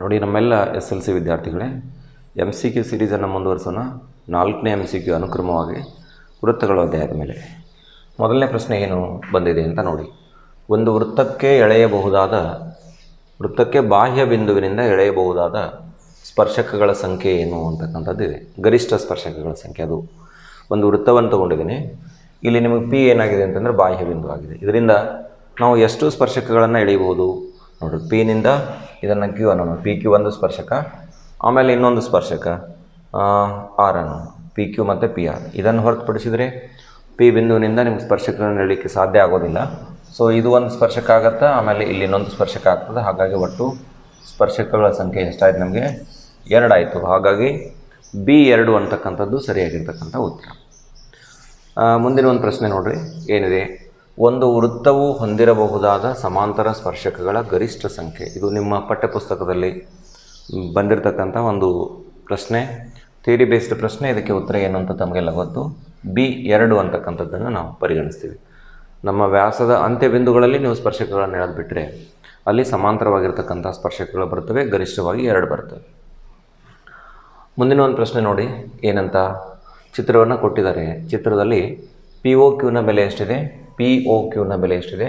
ನೋಡಿ ನಮ್ಮೆಲ್ಲ SLC ವಿದ್ಯಾರ್ಥಿಗಳೇ, MCQ ಸೀರೀಸನ್ನು ಮುಂದುವರಿಸೋಣ. 4ನೇ MCQ ಅನುಕ್ರಮವಾಗಿ ವೃತ್ತಗಳ ಅಧ್ಯಾಯದ ಮೇಲೆ ಮೊದಲನೇ ಪ್ರಶ್ನೆ ಏನು ಬಂದಿದೆ ಅಂತ ನೋಡಿ. ಒಂದು ವೃತ್ತಕ್ಕೆ ಬಾಹ್ಯ ಬಿಂದುವಿನಿಂದ ಎಳೆಯಬಹುದಾದ ಸ್ಪರ್ಶಕಗಳ ಸಂಖ್ಯೆ ಏನು ಅಂತಕ್ಕಂಥದ್ದಿದೆ. ಗರಿಷ್ಠ ಸ್ಪರ್ಶಕಗಳ ಸಂಖ್ಯೆ, ಅದು ಒಂದು ವೃತ್ತವನ್ನು ತೊಗೊಂಡಿದ್ದೀನಿ. ಇಲ್ಲಿ ನಿಮಗೆ P ಏನಾಗಿದೆ ಅಂತಂದರೆ ಬಾಹ್ಯ ಬಿಂದು ಆಗಿದೆ. ಇದರಿಂದ ನಾವು ಎಷ್ಟು ಸ್ಪರ್ಶಕಗಳನ್ನು ಎಳೆಯಬಹುದು ನೋಡಿರಿ. Pನಿಂದ ಇದನ್ನು Q ಅನ್ನೋಣ. PQ ಒಂದು ಸ್ಪರ್ಶಕ, ಆಮೇಲೆ ಇನ್ನೊಂದು ಸ್ಪರ್ಶಕ R ಅನ್ನೋಣ. PQ ಮತ್ತು PR. ಇದನ್ನು ಹೊರತುಪಡಿಸಿದರೆ P ಬಿಂದುವಿನಿಂದ ನಿಮ್ಗೆ ಸ್ಪರ್ಶಕಗಳನ್ನು ಎಳೆಯಲಿಕ್ಕೆ ಸಾಧ್ಯ ಆಗೋದಿಲ್ಲ. ಸೊ ಇದು ಒಂದು ಸ್ಪರ್ಶಕ ಆಗುತ್ತೆ, ಆಮೇಲೆ ಇಲ್ಲಿ ಇನ್ನೊಂದು ಸ್ಪರ್ಶಕ ಆಗ್ತದೆ. ಹಾಗಾಗಿ ಒಟ್ಟು ಸ್ಪರ್ಶಕಗಳ ಸಂಖ್ಯೆ ಎಷ್ಟಾಯಿತು? ನಮಗೆ 2 ಆಯಿತು. ಹಾಗಾಗಿ B2 ಅಂತಕ್ಕಂಥದ್ದು ಸರಿಯಾಗಿರ್ತಕ್ಕಂಥ ಉತ್ತರ. ಮುಂದಿನ ಒಂದು ಪ್ರಶ್ನೆ ನೋಡಿರಿ ಏನಿದೆ. ಒಂದು ವೃತ್ತವು ಹೊಂದಿರಬಹುದಾದ ಸಮಾಂತರ ಸ್ಪರ್ಶಕಗಳ ಗರಿಷ್ಠ ಸಂಖ್ಯೆ. ಇದು ನಿಮ್ಮ ಪಠ್ಯಪುಸ್ತಕದಲ್ಲಿ ಬಂದಿರತಕ್ಕಂಥ ಒಂದು ಪ್ರಶ್ನೆ, ಥಿಯರಿ ಬೇಸ್ಡ್ ಪ್ರಶ್ನೆ. ಇದಕ್ಕೆ ಉತ್ತರ ಏನು ಅಂತ ತಮಗೆಲ್ಲ ಗೊತ್ತು. B2 ಅಂತಕ್ಕಂಥದ್ದನ್ನು ನಾವು ಪರಿಗಣಿಸ್ತೀವಿ. ನಮ್ಮ ವ್ಯಾಸದ ಅಂತ್ಯಬಿಂದುಗಳಲ್ಲಿ ನೀವು ಸ್ಪರ್ಶಕಗಳನ್ನು ಎಳೆದುಬಿಟ್ರೆ ಅಲ್ಲಿ ಸಮಾಂತರವಾಗಿರ್ತಕ್ಕಂಥ ಸ್ಪರ್ಶಕಗಳು ಬರ್ತವೆ, ಗರಿಷ್ಠವಾಗಿ 2 ಬರ್ತವೆ. ಮುಂದಿನ ಒಂದು ಪ್ರಶ್ನೆ ನೋಡಿ ಏನಂತ. ಚಿತ್ರವನ್ನು ಕೊಟ್ಟಿದ್ದಾರೆ. ಚಿತ್ರದಲ್ಲಿ POQನ ಬೆಲೆ ಎಷ್ಟಿದೆ? POQನ ಬೆಲೆ ಎಷ್ಟಿದೆ?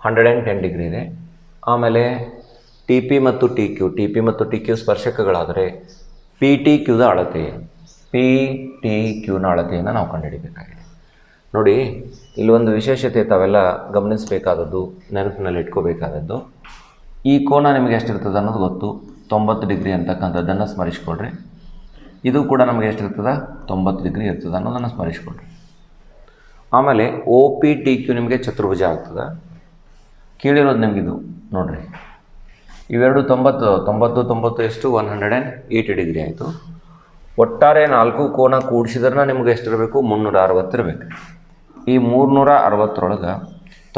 110 ಡಿಗ್ರಿ ಇದೆ. ಆಮೇಲೆ TP ಮತ್ತು TQ ಸ್ಪರ್ಶಕಗಳಾದರೆ PTQದ ಅಳತೆ, PTQನ ಅಳತೆಯನ್ನು ನಾವು ಕಂಡುಹಿಡಿಯಬೇಕಾಗಿದೆ. ನೋಡಿ ಇಲ್ಲಿ ಒಂದು ವಿಶೇಷತೆ ತಾವೆಲ್ಲ ಗಮನಿಸಬೇಕಾದದ್ದು, ನೆನಪಿನಲ್ಲಿ ಇಟ್ಕೋಬೇಕಾದದ್ದು, ಈ ಕೋನ ನಿಮಗೆ ಎಷ್ಟಿರ್ತದೆ ಅನ್ನೋದು ಗೊತ್ತು. 90 ಡಿಗ್ರಿ ಅಂತಕ್ಕಂಥದ್ದನ್ನು ಸ್ಮರಿಸ್ಕೊಳ್ರಿ. ಇದು ಕೂಡ ನಮಗೆ ಎಷ್ಟಿರ್ತದೆ? 90 ಡಿಗ್ರಿ ಇರ್ತದೆ ಅನ್ನೋದನ್ನು ಸ್ಮರಿಸ್ಕೊಳ್ರಿ. ಆಮೇಲೆ OPTQ ನಿಮಗೆ ಚತುರ್ಭುಜ ಆಗ್ತದೆ. ಕೀಳಿರೋದು ನಿಮಗಿದು ನೋಡಿರಿ. ಇವೆರಡು 90 ಎಷ್ಟು? 180 ಡಿಗ್ರಿ ಆಯಿತು. ಒಟ್ಟಾರೆ 4 ಕೋನ ಕೂಡಿಸಿದ್ರೆ ನಿಮಗೆ ಎಷ್ಟಿರಬೇಕು? 360 ಇರಬೇಕು. ಈ 360ರೊಳಗೆ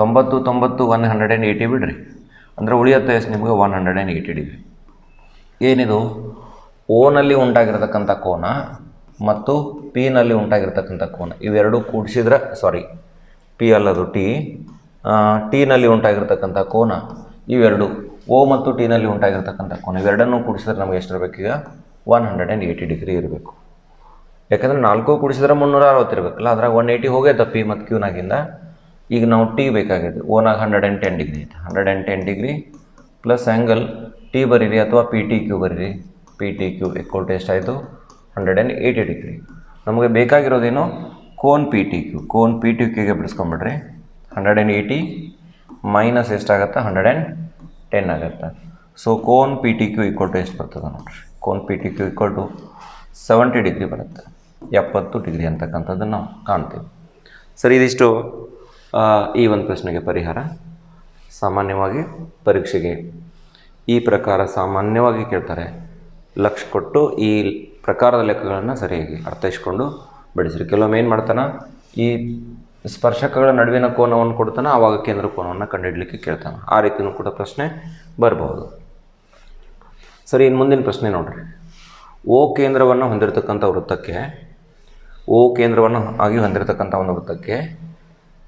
90 180 ಬಿಡ್ರಿ, ಅಂದರೆ ಉಳಿಯುತ್ತೆ ಎಷ್ಟು ನಿಮಗೆ? 180 ಡಿಗ್ರಿ. ಏನಿದು? ಓನಲ್ಲಿ ಉಂಟಾಗಿರ್ತಕ್ಕಂಥ ಕೋನ ಮತ್ತು Pನಲ್ಲಿ ಉಂಟಾಗಿರ್ತಕ್ಕಂಥ ಕೋನ, ಇವೆರಡೂ ಕೂಡಿಸಿದ್ರೆ, P ಅಲ್ಲದು Tನಲ್ಲಿ ಉಂಟಾಗಿರ್ತಕ್ಕಂಥ ಕೋನ, ಇವೆರಡು O ಮತ್ತು Tನಲ್ಲಿ ಉಂಟಾಗಿರ್ತಕ್ಕಂಥ ಕೋನ, ಇವೆರಡನ್ನೂ ಕೂಡಿಸಿದ್ರೆ ನಮಗೆ ಎಷ್ಟಿರಬೇಕು? ಈಗ 180 ಡಿಗ್ರಿ ಇರಬೇಕು. ಯಾಕಂದರೆ 4 ಕೂಡಿಸಿದ್ರೆ 360 ಇರಬೇಕಲ್ಲ, ಅದ್ರಾಗ 180 ಹೋಗೈತೆ P ಮತ್ತು Qನಾಗಿಂದ. ಈಗ ನಾವು T ಬೇಕಾಗಿದೆ. ಓನಾಗ 110 ಡಿಗ್ರಿ ಐತೆ. 110 ಡಿಗ್ರಿ ಪ್ಲಸ್ ಆ್ಯಂಗಲ್ T ಬರೀರಿ ಅಥವಾ PTQ ಬರೀರಿ. PTQ ಈಕ್ವಲ್ ಟು ಎಷ್ಟಾಯಿತು? 180 ಡಿಗ್ರಿ. ನಮಗೆ ಬೇಕಾಗಿರೋದೇನು? ಕೋನ್ PTQಗೆ ಬಿಡಿಸ್ಕೊಂಬಿಡ್ರಿ. 180 ಮೈನಸ್ ಎಷ್ಟಾಗತ್ತೆ? 110 ಆಗುತ್ತೆ. ಸೊ ಕೋನ್ PTQ ಈಕ್ವಲ್ ಟು ಎಷ್ಟು ಬರ್ತದೆ ನೋಡಿರಿ. ಕೋನ್ PTQ ಈಕ್ವಲ್ ಟು 70 ಡಿಗ್ರಿ ಬರುತ್ತೆ. 70 ಡಿಗ್ರಿ ಅಂತಕ್ಕಂಥದ್ದನ್ನು ನಾವು ಕಾಣ್ತೀವಿ. ಸರಿ, ಇದಿಷ್ಟು ಈ ಒಂದು ಪ್ರಶ್ನೆಗೆ ಪರಿಹಾರ. ಸಾಮಾನ್ಯವಾಗಿ ಪರೀಕ್ಷೆಗೆ ಈ ಪ್ರಕಾರ ಸಾಮಾನ್ಯವಾಗಿ ಕೇಳ್ತಾರೆ. ಲಕ್ಷ್ಯ ಕೊಟ್ಟು ಈ ಪ್ರಕಾರದ ಲೆಕ್ಕಗಳನ್ನು ಸರಿಯಾಗಿ ಅರ್ಥೈಸ್ಕೊಂಡು ಬಿಡಿಸ್ರಿ. ಕೆಲವೊಮ್ಮೆ ಏನು ಮಾಡ್ತಾನೆ, ಈ ಸ್ಪರ್ಶಕಗಳ ನಡುವಿನ ಕೋನವನ್ನು ಕೊಡ್ತಾನೆ, ಆವಾಗ ಕೇಂದ್ರ ಕೋನವನ್ನು ಕಂಡುಹಿಡಲಿಕ್ಕೆ ಕೇಳ್ತಾನೆ. ಆ ರೀತಿಯೂ ಕೂಡ ಪ್ರಶ್ನೆ ಬರಬಹುದು. ಸರಿ, ಇನ್ನು ಮುಂದಿನ ಪ್ರಶ್ನೆ ನೋಡಿರಿ. O ಕೇಂದ್ರವನ್ನು ಹೊಂದಿರತಕ್ಕಂಥ ಒಂದು ವೃತ್ತಕ್ಕೆ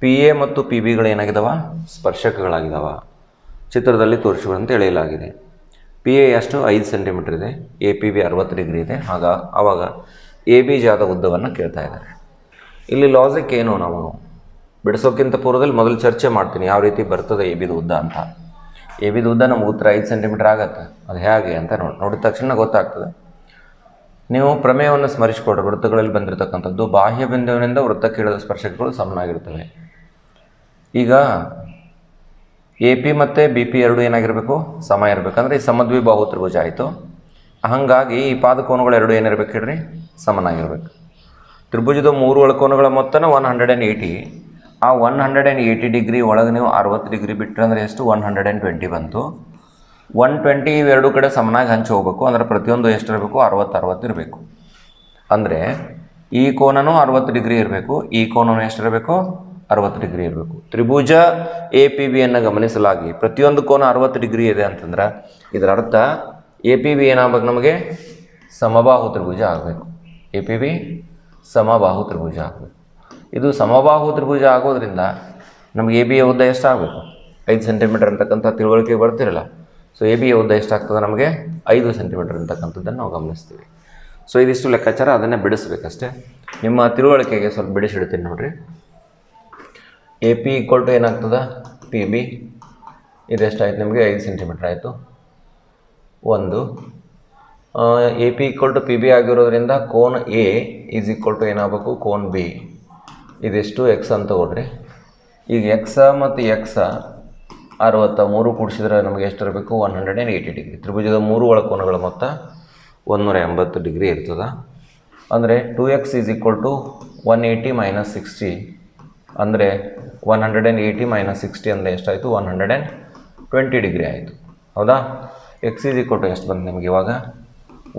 PA ಮತ್ತು PBಗಳು ಏನಾಗಿದ್ದಾವ? ಸ್ಪರ್ಶಕಗಳಾಗಿದ್ದಾವ. ಚಿತ್ರದಲ್ಲಿ ತೋರಿಸುವಂತೆ ಎಳೆಯಲಾಗಿದೆ. PA ಎಷ್ಟು? 5 ಸೆಂಟಿಮೀಟರ್ ಇದೆ. APB 60 ಡಿಗ್ರಿ ಇದೆ. ಆವಾಗ ABJ ಆದ ಉದ್ದವನ್ನು ಕೇಳ್ತಾ ಇದ್ದಾರೆ. ಇಲ್ಲಿ ಲಾಜಿಕ್ ಏನು? ನಾವು ಬಿಡಿಸೋಕ್ಕಿಂತ ಪೂರ್ವದಲ್ಲಿ ಮೊದಲು ಚರ್ಚೆ ಮಾಡ್ತೀನಿ ಯಾವ ರೀತಿ ಬರ್ತದೆ ABದು ಉದ್ದ ಅಂತ. ABದು ಉದ್ದ ನಮ್ಗೆ ಉತ್ತರ 5 ಸೆಂಟಿಮೀಟರ್ ಆಗುತ್ತೆ. ಅದು ಹೇಗೆ ಅಂತ ನೋಡಿದ ತಕ್ಷಣ ಗೊತ್ತಾಗ್ತದೆ. ನೀವು ಪ್ರಮೇಯವನ್ನು ಸ್ಮರಿಸಿಕೊಡ್ರಿ. ವೃತ್ತಗಳಲ್ಲಿ ಬಂದಿರತಕ್ಕಂಥದ್ದು ಬಾಹ್ಯ ಬಿಂದುವಿನಿಂದ ವೃತ್ತಕ್ಕೆ ಇಳಿದ ಸ್ಪರ್ಶಕಗಳು ಸಮನಾಗಿರ್ತವೆ. ಈಗ AP ಮತ್ತು BP ಎರಡು ಏನಾಗಿರಬೇಕು? ಸಮ ಇರಬೇಕಂದ್ರೆ ಈ ಸಮದ್ವಿಬಾಹು ತ್ರಿಭುಜ ಆಯಿತು. ಹಾಗಾಗಿ ಈ ಪಾದಕೋನಗಳು ಎರಡು ಏನಿರಬೇಕು ಹೇಳ್ರಿ? ಸಮನಾಗಿರ್ಬೇಕು. ತ್ರಿಭುಜದ 3 ಒಳಕೋನಗಳ ಮೊತ್ತನ 180. ಆ 180 ಡಿಗ್ರಿ ಒಳಗೆ ನೀವು 60 ಡಿಗ್ರಿ ಬಿಟ್ಟರೆ ಅಂದರೆ ಎಷ್ಟು? 120 ಬಂತು. 120 ಇವೆರಡು ಕಡೆ ಸಮನಾಗಿ ಹಂಚಿ ಹೋಗ್ಬೇಕು. ಅಂದರೆ ಪ್ರತಿಯೊಂದು ಎಷ್ಟಿರಬೇಕು? 60 ಇರಬೇಕು. ಅಂದರೆ ಈ ಕೋನನೂ 60 ಡಿಗ್ರಿ ಇರಬೇಕು, ಈ ಕೋನನೂ ಎಷ್ಟಿರಬೇಕು? 60 ಡಿಗ್ರಿ ಇರಬೇಕು. ತ್ರಿಭುಜ APBಯನ್ನು ಗಮನಿಸಲಾಗಿ ಪ್ರತಿಯೊಂದು ಕೋನ 60 ಡಿಗ್ರಿ ಇದೆ ಅಂತಂದ್ರೆ ಇದರ ಅರ್ಥ APB ಏನಾಗಬೇಕು? ನಮಗೆ ಸಮಬಾಹು ತ್ರಿಭುಜ ಆಗಬೇಕು. APB ಸಮಬಾಹು ತ್ರಿಭುಜ ಆಗಬೇಕು. ಇದು ಸಮಬಾಹು ತ್ರಿಭುಜ ಆಗೋದ್ರಿಂದ ನಮಗೆ ABಯ ಉದ್ದ ಎಷ್ಟಾಗಬೇಕು? 5 ಸೆಂಟಿಮೀಟರ್ ಅಂತಕ್ಕಂಥ ತಿಳುವಳಿಕೆ ಬರ್ತಿರಲ್ಲ. ಸೊ ಎ ಬಿಯ ಉದ್ದ ಎಷ್ಟಾಗ್ತದೆ ನಮಗೆ 5 ಸೆಂಟಿಮೀಟರ್ ಅಂತಕ್ಕಂಥದ್ದನ್ನು ನಾವು ಗಮನಿಸ್ತೀವಿ. ಸೊ ಇದಿಷ್ಟು ಲೆಕ್ಕಾಚಾರ, ಅದನ್ನೇ ಬಿಡಿಸ್ಬೇಕಷ್ಟೇ. ನಿಮ್ಮ ತಿಳುವಳಿಕೆಗೆ ಸ್ವಲ್ಪ ಬಿಡಿಸಿಡ್ತೀನಿ ನೋಡಿರಿ. ಎ ಪಿ ಈಕ್ವಲ್ ಟು ಏನಾಗ್ತದೆ, ಪಿ ಬಿ ಇದೆಷ್ಟಾಯ್ತು ನಿಮಗೆ 5 ಸೆಂಟಿಮೀಟ್ರ್ ಆಯಿತು. ಒಂದು A P equal to P B ಆಗಿರೋದ್ರಿಂದ ಕೋನ್ ಎ ಈಸ್ ಈಕ್ವಲ್ ಟು ಏನಾಗಬೇಕು, ಕೋನ್ ಬಿ ಇದೆಷ್ಟು ಎಕ್ಸ್ ಅಂತ ತಗೊಳ್ರಿ. ಈಗ ಎಕ್ಸ ಮತ್ತು ಎಕ್ಸ 63 ಕೂಡಿಸಿದ್ರೆ ನಮಗೆ ಎಷ್ಟು ಇರಬೇಕು, 180 ಡಿಗ್ರಿ. ತ್ರಿಭುಜದ 3 ಒಳಕೋನಗಳ ಮೊತ್ತ 180 ಡಿಗ್ರಿ ಇರ್ತದೆ. ಅಂದರೆ 2x ಈಸ್ ಈಕ್ವಲ್ ಟು 180 - 60 ಅಂದರೆ 180 - 60 ಅಂದರೆ ಎಷ್ಟಾಯಿತು, 120 ಡಿಗ್ರಿ ಆಯಿತು. ಹೌದಾ? ಎಕ್ಸ್ ಈಸ್ ಈಕ್ವಲ್ ಟು ಎಷ್ಟು ಬಂತು ನಿಮಗೆ ಇವಾಗ,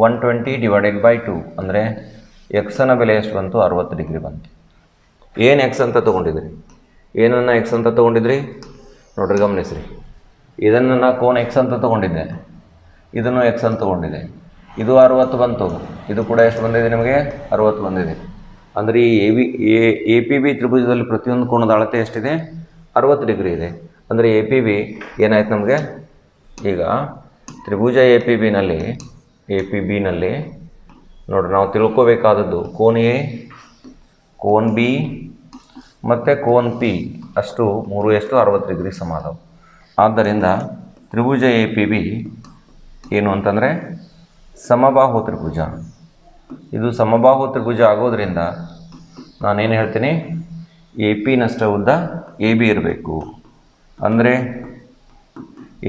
120 / 2 ಅಂದರೆ ಎಕ್ಸನ ಬೆಲೆ ಎಷ್ಟು ಬಂತು, 60 ಡಿಗ್ರಿ ಬಂತು. ಏನು ಎಕ್ಸ್ ಅಂತ ತೊಗೊಂಡಿದ್ರಿ, ಏನನ್ನು ಎಕ್ಸ್ ಅಂತ ತೊಗೊಂಡಿದ್ರಿ ನೋಡ್ರಿ, ಗಮನಿಸ್ರಿ. ಇದನ್ನು ನಾನು ಕೋನ್ ಎಕ್ಸ್ ಅಂತ ತೊಗೊಂಡಿದ್ದೆ, ಇದನ್ನು ಎಕ್ಸ್ ಅಂತ ತೊಗೊಂಡಿದ್ದೆ. ಇದು 60 ಬಂತು, ಇದು ಕೂಡ ಎಷ್ಟು ಬಂದಿದೆ ನಿಮಗೆ, 60 ಬಂದಿದೆ. ಅಂದರೆ ಈ ಎ ಪಿ ಬಿ ತ್ರಿಭುಜದಲ್ಲಿ ಪ್ರತಿಯೊಂದು ಕೋನದ ಅಳತೆ ಎಷ್ಟಿದೆ, 60 ಡಿಗ್ರಿ ಇದೆ. ಅಂದರೆ ಎ ಪಿ ಬಿ ಏನಾಯ್ತು ನಮಗೆ, ಈಗ ತ್ರಿಭುಜ ಎ ಪಿ ಬಿನಲ್ಲಿ ನೋಡ್ರಿ, ನಾವು ತಿಳ್ಕೊಬೇಕಾದದ್ದು ಕೋನ್ ಎ, ಕೋನ್ ಬಿ ಮತ್ತು ಕೋನ್ ಪಿ ಅಷ್ಟು 3 ಎಷ್ಟು 60 ಡಿಗ್ರಿ ಸಮಾದವು. ಆದ್ದರಿಂದ ತ್ರಿಭುಜ ಎ ಪಿ ಬಿ ಏನು ಅಂತಂದರೆ ಸಮಬಾಹು ತ್ರಿಭುಜ. ಇದು ಸಮಬಾಹು ತ್ರಿಭುಜ ಆಗೋದ್ರಿಂದ ನಾನೇನು ಹೇಳ್ತೀನಿ, ಎ ಪಿನಷ್ಟು ಉದ್ದ ಎ ಬಿ ಇರಬೇಕು. ಅಂದರೆ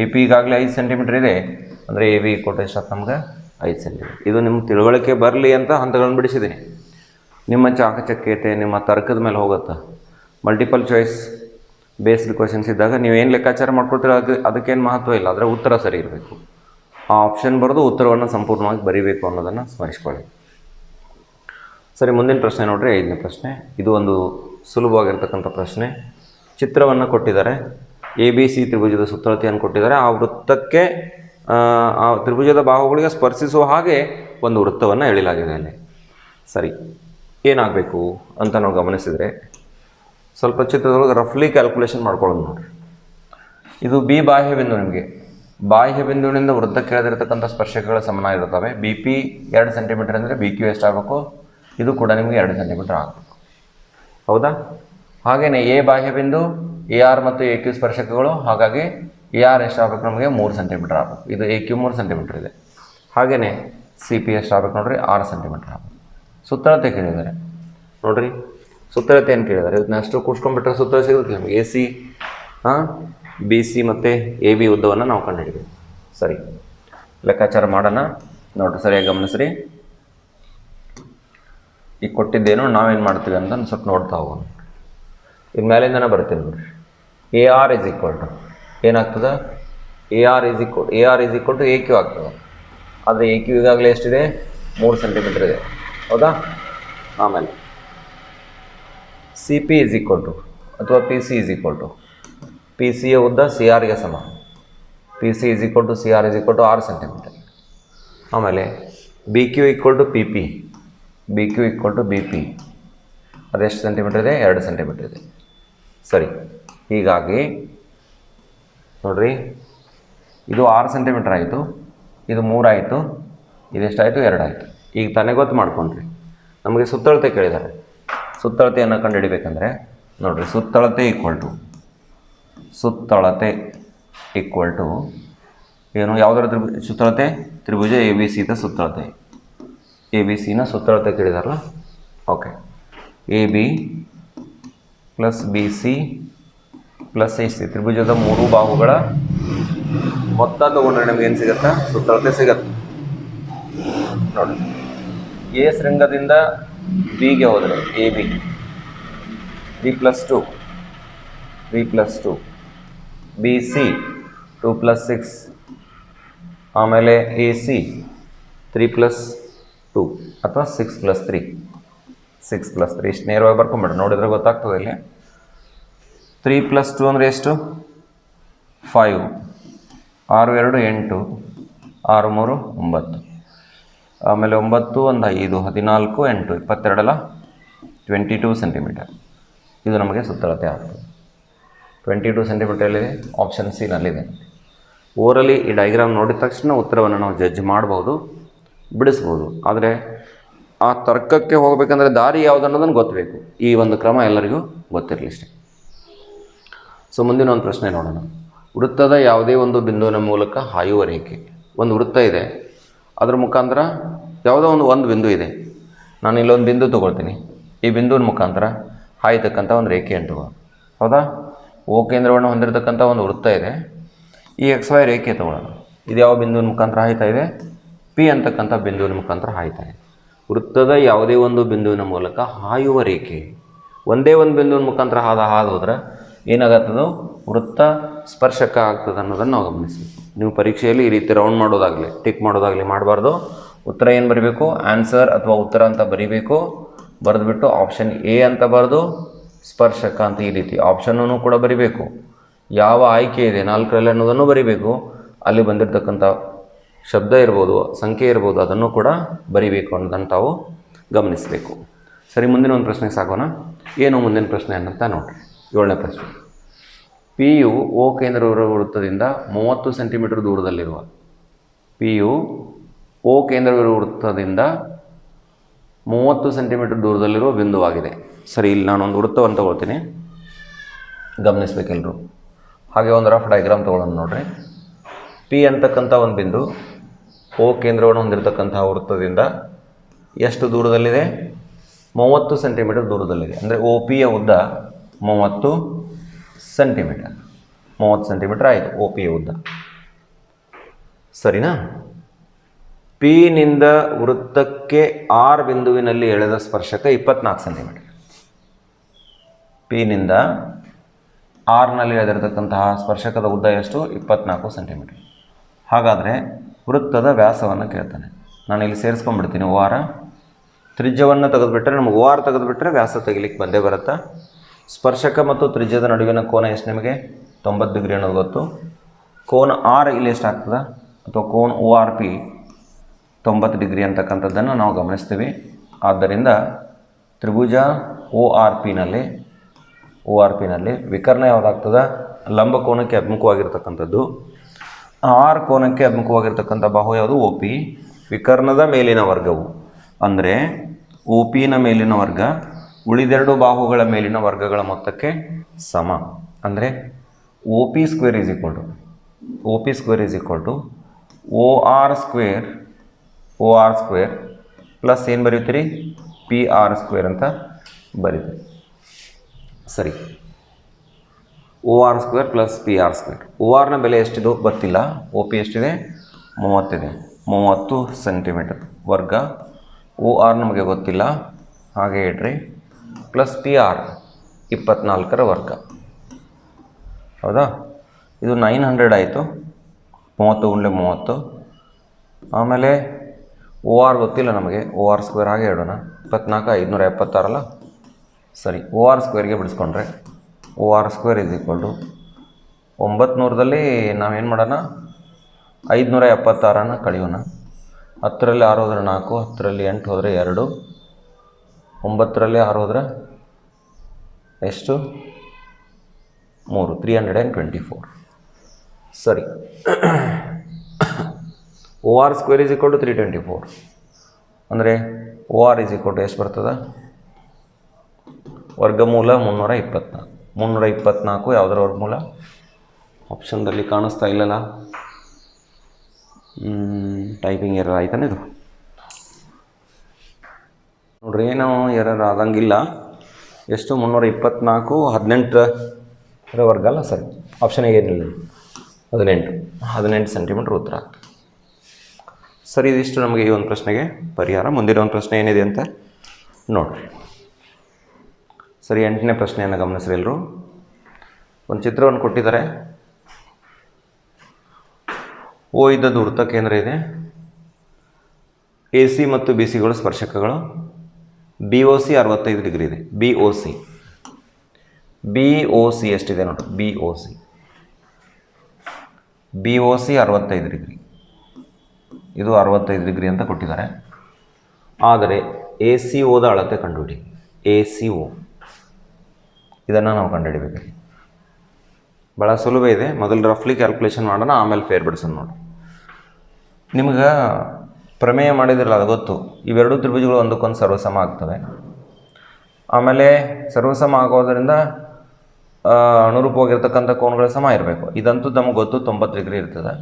ಎ ಪಿ ಈಗಾಗಲೇ 5 ಸೆಂಟಿಮೀಟ್ರ್ ಇದೆ, ಅಂದರೆ ಎ ಬಿ ಕೊಟ್ಟು ಎಷ್ಟು ನಮ್ಗೆ 5 ಸೆಂಟಿಮೀಟ್ರ್. ಇದು ನಿಮ್ಮ ತಿಳುವಳಿಕೆ ಬರಲಿ ಅಂತ ಹಂತಗಳನ್ನು ಬಿಡಿಸಿದ್ದೀನಿ. ನಿಮ್ಮ ಚಾಕಚಕ್ಯತೆ ನಿಮ್ಮ ತರ್ಕದ ಮೇಲೆ ಹೋಗುತ್ತೆ. ಮಲ್ಟಿಪಲ್ ಚಾಯ್ಸ್ ಬೇಸ್ಡ್ ಕ್ವಶನ್ಸ್ ಇದ್ದಾಗ ನೀವೇನು ಲೆಕ್ಕಾಚಾರ ಮಾಡ್ಕೊಳ್ತೀರೋ ಅದಕ್ಕೇನು ಮಹತ್ವ ಇಲ್ಲ, ಆದರೆ ಉತ್ತರ ಸರಿ ಇರಬೇಕು. ಆ ಆಪ್ಷನ್ ಬರೆದು ಉತ್ತರವನ್ನು ಸಂಪೂರ್ಣವಾಗಿ ಬರೀಬೇಕು ಅನ್ನೋದನ್ನು ಸ್ಮರಿಸ್ಕೊಳ್ಳಿ. ಸರಿ, ಮುಂದಿನ ಪ್ರಶ್ನೆ ನೋಡಿರಿ, 5ನೇ ಪ್ರಶ್ನೆ. ಇದು ಒಂದು ಸುಲಭವಾಗಿರ್ತಕ್ಕಂಥ ಪ್ರಶ್ನೆ. ಚಿತ್ರವನ್ನು ಕೊಟ್ಟಿದ್ದಾರೆ, ಎ ಬಿ ಸಿ ತ್ರಿಭುಜದ ಸುತ್ತಳತೆಯನ್ನು ಕೊಟ್ಟಿದ್ದಾರೆ. ಆ ವೃತ್ತಕ್ಕೆ ಆ ತ್ರಿಭುಜದ ಬಾಹುಗಳಿಗೆ ಸ್ಪರ್ಶಿಸುವ ಹಾಗೆ ಒಂದು ವೃತ್ತವನ್ನು ಎಳೆಯಲಾಗಿದೆ ಅಲ್ಲಿ. ಸರಿ, ಏನಾಗಬೇಕು ಅಂತ ನಾವು ಗಮನಿಸಿದರೆ ಸ್ವಲ್ಪ ಚಿತ್ರದೊಳಗೆ ರಫ್ಲಿ ಕ್ಯಾಲ್ಕುಲೇಷನ್ ಮಾಡ್ಕೊಳ್ಳೋದು ನೋಡಿರಿ. ಇದು ಬಿ ಬಾಹ್ಯ ಬಿಂದು. ನಿಮಗೆ ಬಾಹ್ಯ ಬಿಂದುವಿನಿಂದ ವೃತ್ತಕ್ಕೆ ಎಳೆದಿರತಕ್ಕಂಥ ಸ್ಪರ್ಶಕಗಳ ಸಮಾನ ಇರುತ್ತವೆ. ಬಿ ಪಿ 2 ಸೆಂಟಿಮೀಟರ್ ಅಂದರೆ ಬಿ ಕ್ಯೂ ಎಷ್ಟಾಗಬೇಕು, ಇದು ಕೂಡ ನಿಮಗೆ 2 ಸೆಂಟಿಮೀಟರ್ ಆಗಬೇಕು. ಹೌದಾ? ಹಾಗೆಯೇ ಎ ಬಾಹ್ಯ ಬಿಂದು, ಎ ಆರ್ ಮತ್ತು ಎ ಕ್ಯೂ ಸ್ಪರ್ಶಕಗಳು, ಹಾಗಾಗಿ ಎ ಆರ್ ಎಷ್ಟಾಗಬೇಕು ನಮಗೆ 3 ಸೆಂಟಿಮೀಟರ್ ಆಗಬೇಕು. ಇದು ಎ ಕ್ಯೂ 3 ಸೆಂಟಿಮೀಟರ್ ಇದೆ. ಹಾಗೆಯೇ ಸಿ ಪಿ ಎಷ್ಟಾಗಬೇಕು ನೋಡಿರಿ, 6 ಸೆಂಟಿಮೀಟರ್ ಆಗಬೇಕು. ಸುತ್ತಳತೆ ಕೇಳಿದ್ದಾರೆ ನೋಡಿರಿ, ಸುತ್ತಳತೆ ಏನು ಕೇಳಿದ್ದಾರೆ, ಇದನ್ನ ಅಷ್ಟು ಕೂಡ್ಸ್ಕೊಂಡ್ಬಿಟ್ರೆ ಸುತ್ತಳತೆ ಸಿಗುತ್ತೆ ನಮಗೆ. ಎ ಸಿ ಬಿ ಸಿ ಮತ್ತು ಎ ಬಿ ಉದ್ದವನ್ನು ನಾವು ಕಂಡುಹಿಡಿಬೇಕು. ಸರಿ, ಲೆಕ್ಕಾಚಾರ ಮಾಡೋಣ ನೋಡಿರಿ, ಸರಿಯಾಗಿ ಗಮನಿಸ್ರಿ. ಈಗ ಕೊಟ್ಟಿದ್ದೇನು ನಾವೇನು ಮಾಡ್ತೀವಿ ಅಂತ ಸ್ವಲ್ಪ ನೋಡ್ತಾ ಹೋಗೋಣ. ಈಗ ಮೇಲಿಂದನೇ ಬರ್ತೀನಿ ನೋಡಿರಿ. A R is equal to ಏನಾಗ್ತದೆ, A R is equal to A Q ಆಗ್ತದೆ. ಆದರೆ ಎ ಕ್ಯೂ ಈಗಾಗಲೇ ಎಷ್ಟಿದೆ, 3 ಸೆಂಟಿಮೀಟರ್ ಇದೆ. ಹೌದಾ? ಆಮೇಲೆ C P is equal to ಅಥವಾ P C is equal to, P ಸಿಯ ಉದ್ದ ಸಿ ಆರ್ಗೆ ಸಮ. P C is equal to C R is equal to 6 centimetre. ಆಮೇಲೆ B Q equal to P P, B Q equal to B P ಅದೆಷ್ಟು centimetre ಇದೆ, 2 centimetre ಇದೆ. ಸರಿ, ಹೀಗಾಗಿ ನೋಡಿರಿ, ಇದು 6 ಸೆಂಟಿಮೀಟರ್ ಆಯಿತು, ಇದು 3 ಆಯಿತು, ಇದೆಷ್ಟಾಯಿತು, 2 ಆಯಿತು. ಈಗ ತಾನೇ ಗೊತ್ತು ಮಾಡ್ಕೊಂಡ್ರಿ, ನಮಗೆ ಸುತ್ತಳತೆ ಕೇಳಿದ್ದಾರೆ. ಸುತ್ತಳತೆಯನ್ನು ಕಂಡುಹಿಡಿಬೇಕಂದ್ರೆ ನೋಡಿರಿ, ಸುತ್ತಳತೆ ಈಕ್ವಲ್ ಟು ಏನು, ಯಾವುದರ ಸುತ್ತಳತೆ, ತ್ರಿಭುಜ ಎ ಬಿ ಸಿದ ಸುತ್ತಳತೆ. ಎ ಬಿ ಸಿನ ಸುತ್ತಳತೆ ಕೇಳಿದಾರಲ್ಲ, okay. A B plus B C plus A C ತ್ರಿಭುಜದ 3 ಬಾಹುಗಳ ಮೊತ್ತ ತೊಗೊಂಡ್ರೆ ನಮ್ಗೆ ಏನು ಸಿಗುತ್ತೆ, ಸುತ್ತಳತೆ ಸಿಗತ್ತೆ. ನೋಡಿ, ಎ ಶೃಂಗದಿಂದ ಬಿಗೆ ಹೋದರೆ ಎ ಬಿ 3+2 ಬಿ ಸಿ 2+6, ಆಮೇಲೆ ಎ ಸಿ 3+2 ಅಥವಾ 6+3 ಇಷ್ಟು ನೇರವಾಗಿ ಬರ್ಕೊಂಬಿಡ್ರಿ, ನೋಡಿದ್ರೆ ಗೊತ್ತಾಗ್ತದೆ. ಇಲ್ಲಿ 3+2 ಅಂದರೆ ಎಷ್ಟು, 5, 6 2 8, 6 3 9, ಆಮೇಲೆ 9 1 5 14 8 22 22 ಸೆಂಟಿಮೀಟರ್. ಇದು ನಮಗೆ ಸುತ್ತಳತೆ ಆಗ್ತದೆ. 22 ಸೆಂಟಿಮೀಟರ್ ಎಲ್ಲಿದೆ, ಆಪ್ಷನ್ ಸಿ ನಲ್ಲಿದೆ. ಓರಲಿ ಈ ಡಯಾಗ್ರಾಮ್ ನೋಡಿದ ತಕ್ಷಣ ಉತ್ತರವನ್ನು ನಾವು ಜಡ್ಜ್ ಮಾಡ್ಬೋದು, ಬಿಡಿಸ್ಬೋದು. ಆದರೆ ಆ ತರ್ಕಕ್ಕೆ ಹೋಗಬೇಕಂದ್ರೆ ದಾರಿ ಯಾವುದು ಅನ್ನೋದನ್ನು ಗೊತ್ತಬೇಕು. ಈ ಒಂದು ಕ್ರಮ ಎಲ್ಲರಿಗೂ ಗೊತ್ತಿರಲಿ ಇಷ್ಟೇ. ಸೊ ಮುಂದಿನ ಒಂದು ಪ್ರಶ್ನೆ ನೋಡೋಣ. ವೃತ್ತದ ಯಾವುದೇ ಒಂದು ಬಿಂದುವಿನ ಮೂಲಕ ಹಾಯುವ ರೇಖೆ. ಒಂದು ವೃತ್ತ ಇದೆ, ಅದರ ಮುಖಾಂತರ ಯಾವುದೋ ಒಂದು ಬಿಂದು ಇದೆ. ನಾನು ಇಲ್ಲೊಂದು ಬಿಂದು ತೊಗೊಳ್ತೀನಿ. ಈ ಬಿಂದುವಿನ ಮುಖಾಂತರ ಹಾಯ್ತಕ್ಕಂಥ ಒಂದು ರೇಖೆ ಅಂತ ಹೌದಾ. ಓ ಕೇಂದ್ರವನ್ನು ಹೊಂದಿರತಕ್ಕಂಥ ಒಂದು ವೃತ್ತ ಇದೆ. ಈ XY ರೇಖೆ ತೊಗೊಳ್ಳೋಣ. ಇದು ಯಾವ ಬಿಂದುವಿನ ಮುಖಾಂತರ ಹಾಯ್ತಾ ಇದೆ? ಪಿ ಅಂತಕ್ಕಂಥ ಬಿಂದುವಿನ ಮುಖಾಂತರ ಹಾಯ್ತಾ ಇದೆ. ವೃತ್ತದ ಯಾವುದೇ ಒಂದು ಬಿಂದುವಿನ ಮೂಲಕ ಹಾಯುವ ರೇಖೆ. ಒಂದೇ ಒಂದು ಬಿಂದುವಿನ ಮುಖಾಂತರ ಹಾದು ಹೋದ್ರೆ ಏನಾಗತ್ತದು? ವೃತ್ತ ಸ್ಪರ್ಶಕ ಆಗ್ತದೆ ಅನ್ನೋದನ್ನು ನಾವು ಗಮನಿಸಬೇಕು. ನೀವು ಪರೀಕ್ಷೆಯಲ್ಲಿ ಈ ರೀತಿ ರೌಂಡ್ ಮಾಡೋದಾಗಲಿ ಟಿಕ್ ಮಾಡೋದಾಗಲಿ ಮಾಡಬಾರ್ದು. ಉತ್ತರ ಏನು ಬರೀಬೇಕು? ಆನ್ಸರ್ ಅಥವಾ ಉತ್ತರ ಅಂತ ಬರೀಬೇಕು. ಬರೆದುಬಿಟ್ಟು ಆಪ್ಷನ್ ಎ ಅಂತ ಬರೆದು ಸ್ಪರ್ಶಕ ಅಂತ ಈ ರೀತಿ ಆಪ್ಷನ್ನೂ ಕೂಡ ಬರೀಬೇಕು. ಯಾವ ಆಯ್ಕೆ ಇದೆ 4ರಲ್ಲಿ ಅನ್ನೋದನ್ನು ಬರೀಬೇಕು. ಅಲ್ಲಿ ಬಂದಿರತಕ್ಕಂಥ ಶಬ್ದ ಇರ್ಬೋದು, ಸಂಖ್ಯೆ ಇರ್ಬೋದು, ಅದನ್ನು ಕೂಡ ಬರೀಬೇಕು ಅನ್ನೋದನ್ನು ತಾವು ಗಮನಿಸಬೇಕು. ಸರಿ, ಮುಂದಿನ ಒಂದು ಪ್ರಶ್ನೆಗೆ ಸಾಗೋಣ. ಏನು ಮುಂದಿನ ಪ್ರಶ್ನೆ ಅನ್ನಂತ ನೋಡಿರಿ. 7ನೇ ಪ್ರಶ್ನೆ. ಪಿ ಯು ಓ ಕೇಂದ್ರವಿರುವ ವೃತ್ತದಿಂದ 30 ಸೆಂಟಿಮೀಟರ್ ದೂರದಲ್ಲಿರುವ ಪಿ ಯು ಓ ಕೇಂದ್ರವಿರುವ ವೃತ್ತದಿಂದ 30 ಸೆಂಟಿಮೀಟರ್ ದೂರದಲ್ಲಿರುವ ಬಿಂದುವಾಗಿದೆ. ಸರಿ, ಇಲ್ಲಿ ನಾನೊಂದು ವೃತ್ತವನ್ನು ತೊಗೊಳ್ತೀನಿ, ಗಮನಿಸಬೇಕೆಲ್ಲರೂ. ಹಾಗೆ ಒಂದು ರಫ್ ಡಯಾಗ್ರಾಮ್ ತೊಗೊಳ್ಳೋಣ ನೋಡ್ರಿ. ಪಿ ಅಂತಕ್ಕಂಥ ಒಂದು ಬಿಂದು ಓ ಕೇಂದ್ರವನ್ನು ಹೊಂದಿರತಕ್ಕಂಥ ವೃತ್ತದಿಂದ ಎಷ್ಟು ದೂರದಲ್ಲಿದೆ? 30 ಸೆಂಟಿಮೀಟರ್ ದೂರದಲ್ಲಿದೆ. ಅಂದರೆ ಓ ಪಿಯ ಉದ್ದ 30 ಸೆಂಟಿಮೀಟರ್. 30 ಸೆಂಟಿಮೀಟರ್ ಆಯಿತು ಓ ಪಿಯ ಉದ್ದ. ಸರಿನಾ? ಪಿನಿಂದ ವೃತ್ತಕ್ಕೆ ಆರ್ ಬಿಂದುವಿನಲ್ಲಿ ಎಳೆದ ಸ್ಪರ್ಶಕ 24 ಸೆಂಟಿಮೀಟರ್. ಪಿನಿಂದ ಆರ್ನಲ್ಲಿ ಎಳೆದಿರತಕ್ಕಂತಹ ಸ್ಪರ್ಶಕದ ಉದ್ದ ಎಷ್ಟು? 24 ಸೆಂಟಿಮೀಟರ್. ಹಾಗಾದರೆ ವೃತ್ತದ ವ್ಯಾಸವನ್ನು ಕೇಳ್ತಾನೆ. ನಾನು ಇಲ್ಲಿ ಸೇರಿಸ್ಕೊಂಡ್ಬಿಡ್ತೀನಿ. ಓ ಆರ್ ತ್ರಿಜ್ಯವನ್ನು ತೆಗೆದುಬಿಟ್ರೆ ನಮಗೆ ಓ ಆರ್ ತೆಗೆದುಬಿಟ್ರೆ ವ್ಯಾಸ ತೆಗಿಲಿಕ್ಕೆ ಬಂದೇ ಬರುತ್ತಾ. ಸ್ಪರ್ಶಕ ಮತ್ತು ತ್ರಿಜ್ಯದ ನಡುವಿನ ಕೋನ ಎಷ್ಟು ನಿಮಗೆ? 90 ಡಿಗ್ರಿ ಅನ್ನೋದು ಗೊತ್ತು. ಕೋನ ಆರ್ ಇಲ್ಲಿ ಎಷ್ಟು ಆಗ್ತದೆ? ಅಥವಾ ಕೋನ ಓ ಆರ್ ಪಿ 90 ಡಿಗ್ರಿ ಅಂತಕ್ಕಂಥದ್ದನ್ನು ನಾವು ಗಮನಿಸ್ತೀವಿ. ಆದ್ದರಿಂದ ತ್ರಿಭುಜ ಓ ಆರ್ ಪಿನಲ್ಲಿ ವಿಕರ್ಣ ಯಾವುದಾಗ್ತದೆ? ಲಂಬ ಕೋನಕ್ಕೆ ಅಭಿಮುಖವಾಗಿರ್ತಕ್ಕಂಥದ್ದು. ಆರ್ ಕೋನಕ್ಕೆ ಅಭಿಮುಖವಾಗಿರ್ತಕ್ಕಂಥ ಬಾಹು ಯಾವುದು? O P. ವಿಕರ್ಣದ ಮೇಲಿನ ವರ್ಗವು ಅಂದರೆ ಓ ಪಿನ ಮೇಲಿನ ವರ್ಗ ಉಳಿದೆರಡು ಬಾಹುಗಳ ಮೇಲಿನ ವರ್ಗಗಳ ಮೊತ್ತಕ್ಕೆ ಸಮ. ಅಂದರೆ O P square is equal to O R square plus ಏನು ಬರೀತೀರಿ? ಪಿ ಆರ್ ಸ್ಕ್ವೇರ್ ಅಂತ ಬರೀತೀರಿ. ಸರಿ, O R square plus P R square. O ಆರ್ನ ಬೆಲೆ ಎಷ್ಟಿದೆ ಗೊತ್ತಿಲ್ಲ. ಓ ಪಿ ಎಷ್ಟಿದೆ? 30 ಇದೆ. 30 ಸೆಂಟಿಮೀಟರ್ ವರ್ಗ. ಓ ಆರ್ ನಮಗೆ ಗೊತ್ತಿಲ್ಲ, ಹಾಗೆ ಇಡ್ರಿ. ಪ್ಲಸ್ ಪಿ ಆರ್ 24ರ ವರ್ಗ. ಹೌದಾ? ಇದು 900 ಆಯಿತು. 30 × 30. ಆಮೇಲೆ ಓ ಆರ್ ಗೊತ್ತಿಲ್ಲ ನಮಗೆ. ಓ ಆರ್ ಸ್ಕ್ವೇರ್ ಹಾಗೆ ಇಡೋಣ. 24 576 ಅಲ್ಲ? ಸರಿ, ಓ ಆರ್ ಸ್ಕ್ವೇರ್ಗೆ ಬಿಡಿಸ್ಕೊಂಡ್ರೆ O R square is equal to 900ದಲ್ಲಿ ನಾವೇನು ಮಾಡೋಣ? 576 ಕಳೆಯೋಣ. 10ರಲ್ಲಿ 6 ಹೋದರೆ 4, 10ರಲ್ಲಿ 8 ಹೋದರೆ 2, 9ರಲ್ಲಿ 6 ಹೋದರೆ ಎಷ್ಟು? 3, 324. ಸರಿ, O R square is equal to 324. ಅಂದರೆ O R is equal to ಎಷ್ಟು ಬರ್ತದೆ? ವರ್ಗಮೂಲ 324. 324 ಯಾವುದರ ವರ್ಗಮೂಲ? ಆಪ್ಷನ್ದಲ್ಲಿ ಕಾಣಿಸ್ತಾ ಇಲ್ಲಲ್ಲ. ಟೈಪಿಂಗ್ ಎರರ್ ಆಯ್ತಾನೆ ಇದು. ನೋಡ್ರಿ, ಏನೋ ಎರರ್ ಆದಂಗಿಲ್ಲ. ಎಷ್ಟು? 324 18ರ ವರ್ಗ ಅಲ್ಲ? ಸರಿ, ಆಪ್ಷನ್ ಏನಿಲ್ಲ. 18 ಸೆಂಟಿಮೀಟ್ರ್ ಉತ್ತರ. ಸರಿ, ಇದಿಷ್ಟು ನಮಗೆ ಈ ಒಂದು ಪ್ರಶ್ನೆಗೆ ಪರಿಹಾರ. ಮುಂದಿನ ಒಂದು ಪ್ರಶ್ನೆ ಏನಿದೆ ಅಂತ ನೋಡಿರಿ. ಸರಿ, 8ನೇ ಪ್ರಶ್ನೆಯನ್ನು ಗಮನಿಸ್ರಿ ಎಲ್ಲರೂ. ಒಂದು ಚಿತ್ರವನ್ನು ಕೊಟ್ಟಿದ್ದಾರೆ. ಓ ಇದ್ದದ್ದು ವೃತ್ತ ಕೇಂದ್ರ ಇದೆ. ಎ ಸಿ ಮತ್ತು ಬಿ ಸಿಗಳು ಸ್ಪರ್ಶಕಗಳು. ಬಿ ಒ ಸಿ 65 ಡಿಗ್ರಿ ಇದೆ. ಬಿ ಒ ಸಿ ಎಷ್ಟಿದೆ ನೋಡಿ? B O C 65 degree. ಇದು 65 ಡಿಗ್ರಿ ಅಂತ ಕೊಟ್ಟಿದ್ದಾರೆ. ಆದರೆ ಎ ಸಿ ಓದ ಅಳತೆ ಕಂಡುಹಿಡಿ. ಎ ಸಿ ಓ ಇದನ್ನು ನಾವು ಕಂಡುಹಿಡಿಬೇಕು. ಭಾಳ ಸುಲಭ ಇದೆ. ಮೊದಲು ರಫ್ಲಿ ಕ್ಯಾಲ್ಕುಲೇಷನ್ ಮಾಡೋಣ, ಆಮೇಲೆ ಫೇರ್ ಬಿಡಿಸೋಣ ನೋಡಿ. ನಿಮ್ಗೆ ಪ್ರಮೇಯ ಮಾಡಿದ್ರಲ್ಲ ಅದು ಗೊತ್ತು. ಇವೆರಡೂ ತ್ರಿಭುಜಗಳು ಒಂದಕ್ಕೊಂದು ಸರ್ವಸಮ ಆಗ್ತವೆ. ಆಮೇಲೆ ಸರ್ವಸಮ ಆಗೋದರಿಂದ ಅನುರೂಪವಾಗಿರ್ತಕ್ಕಂಥ ಕೋನಗಳ ಸಮ ಇರಬೇಕು. ಇದಂತೂ ನಮಗೆ ಗೊತ್ತು, 90 ಡಿಗ್ರಿ ಇರ್ತದೆ.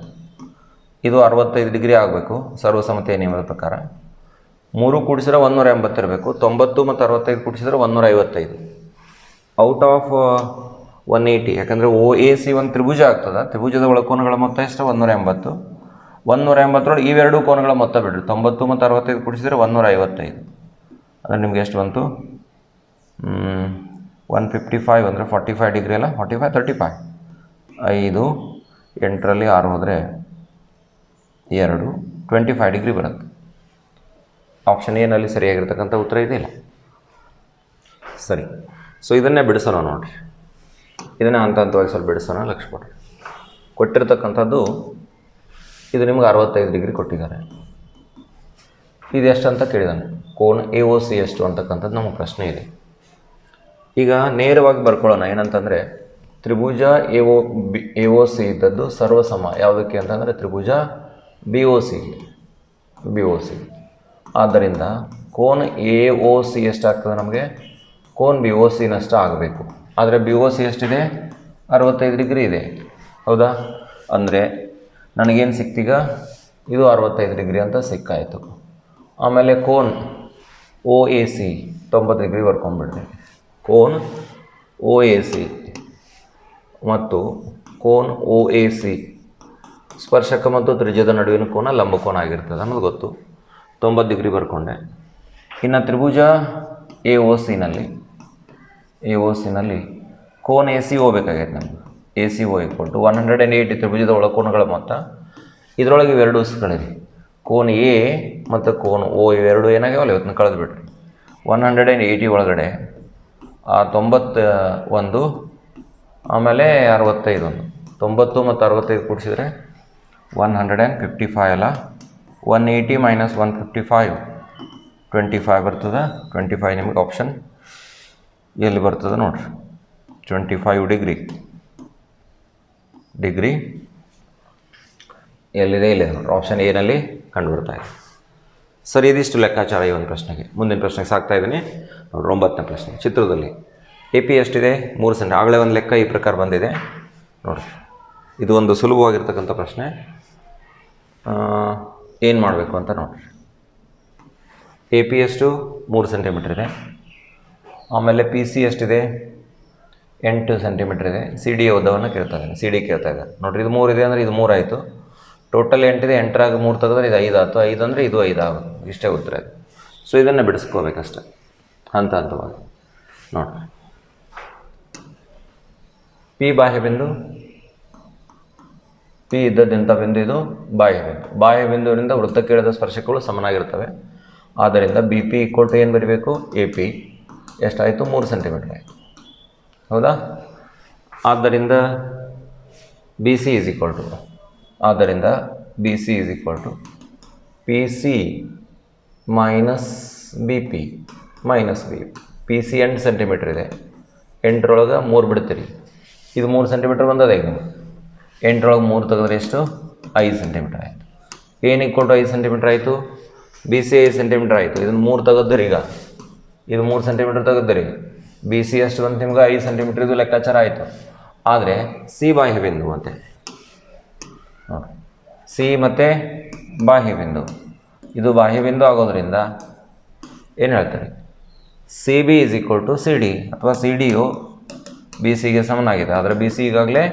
ಇದು 65 ಡಿಗ್ರಿ ಆಗಬೇಕು ಸರ್ವಸಮತೆಯ ನಿಯಮದ ಪ್ರಕಾರ. 3 ಕೂಡಿಸಿದ್ರೆ 180 ಇರಬೇಕು. 90 ಮತ್ತು 65 ಕೂಡಿಸಿದ್ರೆ 155. ಔಟ್ ಆಫ್ 180, ಯಾಕಂದರೆ OAC ಒಂದು ತ್ರಿಭುಜ ಆಗ್ತದೆ. ತ್ರಿಭುಜದ ಒಳಕೋನಗಳ ಮೊತ್ತ ಎಷ್ಟು? 180. 180ರೊಳಗೆ ಇವೆರಡೂ ಕೋನಗಳ ಮೊತ್ತ ಬಿಡ್ರಿ. 90 ಮತ್ತು 65 ಕೂಡಿಸಿದ್ರೆ 155. ಅಂದರೆ ನಿಮ್ಗೆ ಎಷ್ಟು ಬಂತು? 155 ಅಂದರೆ 45 ಡಿಗ್ರಿ ಅಲ್ಲ, 45 35. 5 8ರಲ್ಲಿ 6 ಹೋದರೆ 2 25 ಡಿಗ್ರಿ ಬರುತ್ತೆ. ಆಪ್ಷನ್ ಏನಲ್ಲಿ ಸರಿಯಾಗಿರ್ತಕ್ಕಂಥ ಉತ್ತರ ಇದೆಯಲ್ಲ. ಸರಿ, ಸೊ ಇದನ್ನೇ ಬಿಡಿಸೋಣ ನೋಡಿರಿ. ಇದನ್ನೇ ಹಂತ ಹಂತವಾಗಿ ಸ್ವಲ್ಪ ಬಿಡಿಸೋಣ, ಲಕ್ಷ್ಯ ಕೊಡ್ರಿ. ಕೊಟ್ಟಿರ್ತಕ್ಕಂಥದ್ದು ಇದು ನಿಮ್ಗೆ 65 ಡಿಗ್ರಿ ಕೊಟ್ಟಿದ್ದಾರೆ. ಇದು ಎಷ್ಟು ಅಂತ ಕೇಳಿದಾನೆ. ಕೋನ AOC ಎಷ್ಟು ಅಂತಕ್ಕಂಥದ್ದು ನಮ್ಮ ಪ್ರಶ್ನೆ ಇದೆ. ಈಗ ನೇರವಾಗಿ ಬರ್ಕೊಳ್ಳೋಣ. ಏನಂತಂದರೆ ತ್ರಿಭುಜ AOC ಇದ್ದದ್ದು ಸರ್ವಸಮ ಯಾವುದಕ್ಕೆ ಅಂತಂದರೆ ತ್ರಿಭುಜ BOC. ಆದ್ದರಿಂದ ಕೋನ AOC ಎಷ್ಟಾಗ್ತದೆ ನಮಗೆ? ಕೋನ BOC ನಷ್ಟ ಆಗಬೇಕು. ಆದರೆ BOC ಎಷ್ಟಿದೆ? 65 ಡಿಗ್ರಿ ಇದೆ, ಹೌದಾ? ಅಂದರೆ ನನಗೇನು ಸಿಕ್ತೀಗ? ಇದು 65 ಡಿಗ್ರಿ ಅಂತ ಸಿಕ್ಕಾಯಿತು. ಆಮೇಲೆ ಕೋನ್ OAC 90 ಡಿಗ್ರಿ ಬರ್ಕೊಂಡ್ಬಿಡ್ರಿ. ಕೋನ್ OAC ಮತ್ತು ಕೋನ್ OAC ಸ್ಪರ್ಶಕ ಮತ್ತು ತ್ರಿಜ್ಯದ ನಡುವಿನ ಕೋನ ಲಂಬಕೋನ ಆಗಿರ್ತದೆ ಅನ್ನೋದು ಗೊತ್ತು. 90 ಡಿಗ್ರಿ ಬರ್ಕೊಂಡೆ. ಇನ್ನು ತ್ರಿಭುಜ AOCನಲ್ಲಿ ಕೋನ್ AC ಹೋಗ್ಬೇಕಾಗೈತೆ ನಮ್ಗೆ. ACO = 180 ತ್ರಿಭುಜದ ಒಳಕೋನಗಳ ಮೊತ್ತ. ಇದರೊಳಗೆ ಇವೆರಡು ಉಸ್ಗಳಿರಿ. ಕೋನ್ A ಮತ್ತು ಕೋನ್ O ಇವೆರಡು ಏನಾಗ್ಯಾವಲ್ಲ, ಇವತ್ತನ್ನ ಕಳೆದು ಬಿಡ್ರಿ. 180 ಒಳಗಡೆ 91 ಆಮೇಲೆ 65 ಒಂದು 90 ಮತ್ತು 65 ಕೂಡಿಸಿದ್ರೆ 155 ಅಲ್ಲ. 180 - 155 25 ಬರ್ತದೆ. 25 ನಿಮಗೆ ಆಪ್ಷನ್ ಎಲ್ಲಿ ಬರ್ತದೆ ನೋಡಿರಿ. 25 ಡಿಗ್ರಿ ಎಲ್ಲಿದೆ? ಇಲ್ಲಿದೆ ನೋಡಿರಿ. ಆಪ್ಷನ್ ಏನಲ್ಲಿ ಕಂಡುಬಿಡ್ತಾ ಇದೆ. ಸರಿ, ಇದಿಷ್ಟು ಲೆಕ್ಕಾಚಾರ ಈ ಒಂದು ಪ್ರಶ್ನೆಗೆ. ಮುಂದಿನ ಪ್ರಶ್ನೆಗೆ ಸಾಕ್ತಾ ಇದ್ದೀನಿ ನೋಡಿರಿ. 9ನೇ ಪ್ರಶ್ನೆ. ಚಿತ್ರದಲ್ಲಿ AP ಎಷ್ಟಿದೆ? 3 ಸೆಂಟಿ. ಆಗಲೇ ಒಂದು ಲೆಕ್ಕ ಈ ಪ್ರಕಾರ ಬಂದಿದೆ ನೋಡಿರಿ. ಇದು ಒಂದು ಸುಲಭವಾಗಿರ್ತಕ್ಕಂಥ ಪ್ರಶ್ನೆ. ಏನು ಮಾಡಬೇಕು ಅಂತ ನೋಡಿರಿ. AP ಎಷ್ಟು? 3 ಸೆಂಟಿಮೀಟ್ರ್ ಇದೆ. ಆಮೇಲೆ PC ಎಷ್ಟಿದೆ? 8 ಸೆಂಟಿಮೀಟ್ರ್ ಇದೆ. CD ಉದ್ದವನ್ನು ಕೇಳ್ತಾ ಇದ್ದಾನೆ. CD ಕೇಳ್ತಾ ಇದ್ದಾನೆ ನೋಡಿರಿ. ಇದು 3 ಇದೆ ಅಂದರೆ ಇದು 3 ಆಯಿತು. ಟೋಟಲ್ 8 ಇದೆ. 8ರಾಗ 3 ತೆಗೆದ್ರೆ ಇದು 5 ಆಯಿತು. 5 ಅಂದರೆ ಇದು 5 ಆಗುತ್ತೆ. ಇಷ್ಟೇ ಉತ್ತರ ಇದೆ. ಸೊ ಇದನ್ನು ಬಿಡಿಸ್ಕೋಬೇಕಷ್ಟೆ ಹಂತ ಹಂತವಾಗಿ ನೋಡಿರಿ. P ಬಾಹ್ಯ ಬಿಂದು. P ಇದ್ದದ್ದಿಂಥ ಬಿಂದು ಇದು ಬಾಹ್ಯ ಬಿಂದು. ಬಾಹ್ಯ ಬಿಂದುವಿನಿಂದ ವೃತ್ತಕ್ಕೆ ಇಳಿದ ಸ್ಪರ್ಶಕಗಳು ಸಮನಾಗಿರ್ತವೆ. ಆದ್ದರಿಂದ BP = ಏನು ಬರೀಬೇಕು? AP ಎಷ್ಟಾಯಿತು? 3 ಸೆಂಟಿಮೀಟ್ರ್ ಆಯಿತು, ಹೌದಾ? ಆದ್ದರಿಂದ BC = PC minus BP minus BP. PC 8 centimetre ಇದೆ. 8ರೊಳಗೆ 3 ಬಿಡ್ತೀರಿ. ಇದು 3 ಸೆಂಟಿಮೀಟ್ರ್ ಬಂದದ. ಈಗ 8ರೊಳಗೆ 3 ತೆಗೆದ್ರೆ ಎಷ್ಟು? 5 ಸೆಂಟಿಮೀಟ್ರ್ ಆಯಿತು. ಏನು = 5 ಸೆಂಟಿಮೀಟ್ರ್ ಆಯಿತು. BC 5 ಸೆಂಟಿಮೀಟ್ರ್ ಆಯಿತು. ಇದನ್ನು 3 ತೆಗೆದ್ರಿ. ಈಗ ಇದು 3 ಸೆಂಟಿಮೀಟ್ರ್ ತೆಗೆದ್ರಿ. BC ಎಷ್ಟು ಬಂತು ನಿಮ್ಗೆ? 5 ಸೆಂಟಿಮೀಟ್ರ್. ಇದು ಲೆಕ್ಕಾಚಾರ ಆಯಿತು. ಆದರೆ C ಬಾಹ್ಯ ಬಿಂದು ಅಂತೆ ನೋಡಿ. C ಮತ್ತು ಬಾಹ್ಯ ಬಿಂದು, ಇದು ಬಾಹ್ಯ ಬಿಂದು ಆಗೋದ್ರಿಂದ ಏನು ಹೇಳ್ತಾರೆ? CB = CD ಅಥವಾ CDಯು BCಗೆ ಸಮನಾಗಿದೆ. ಆದರೆ BC ಈಗಾಗಲೇ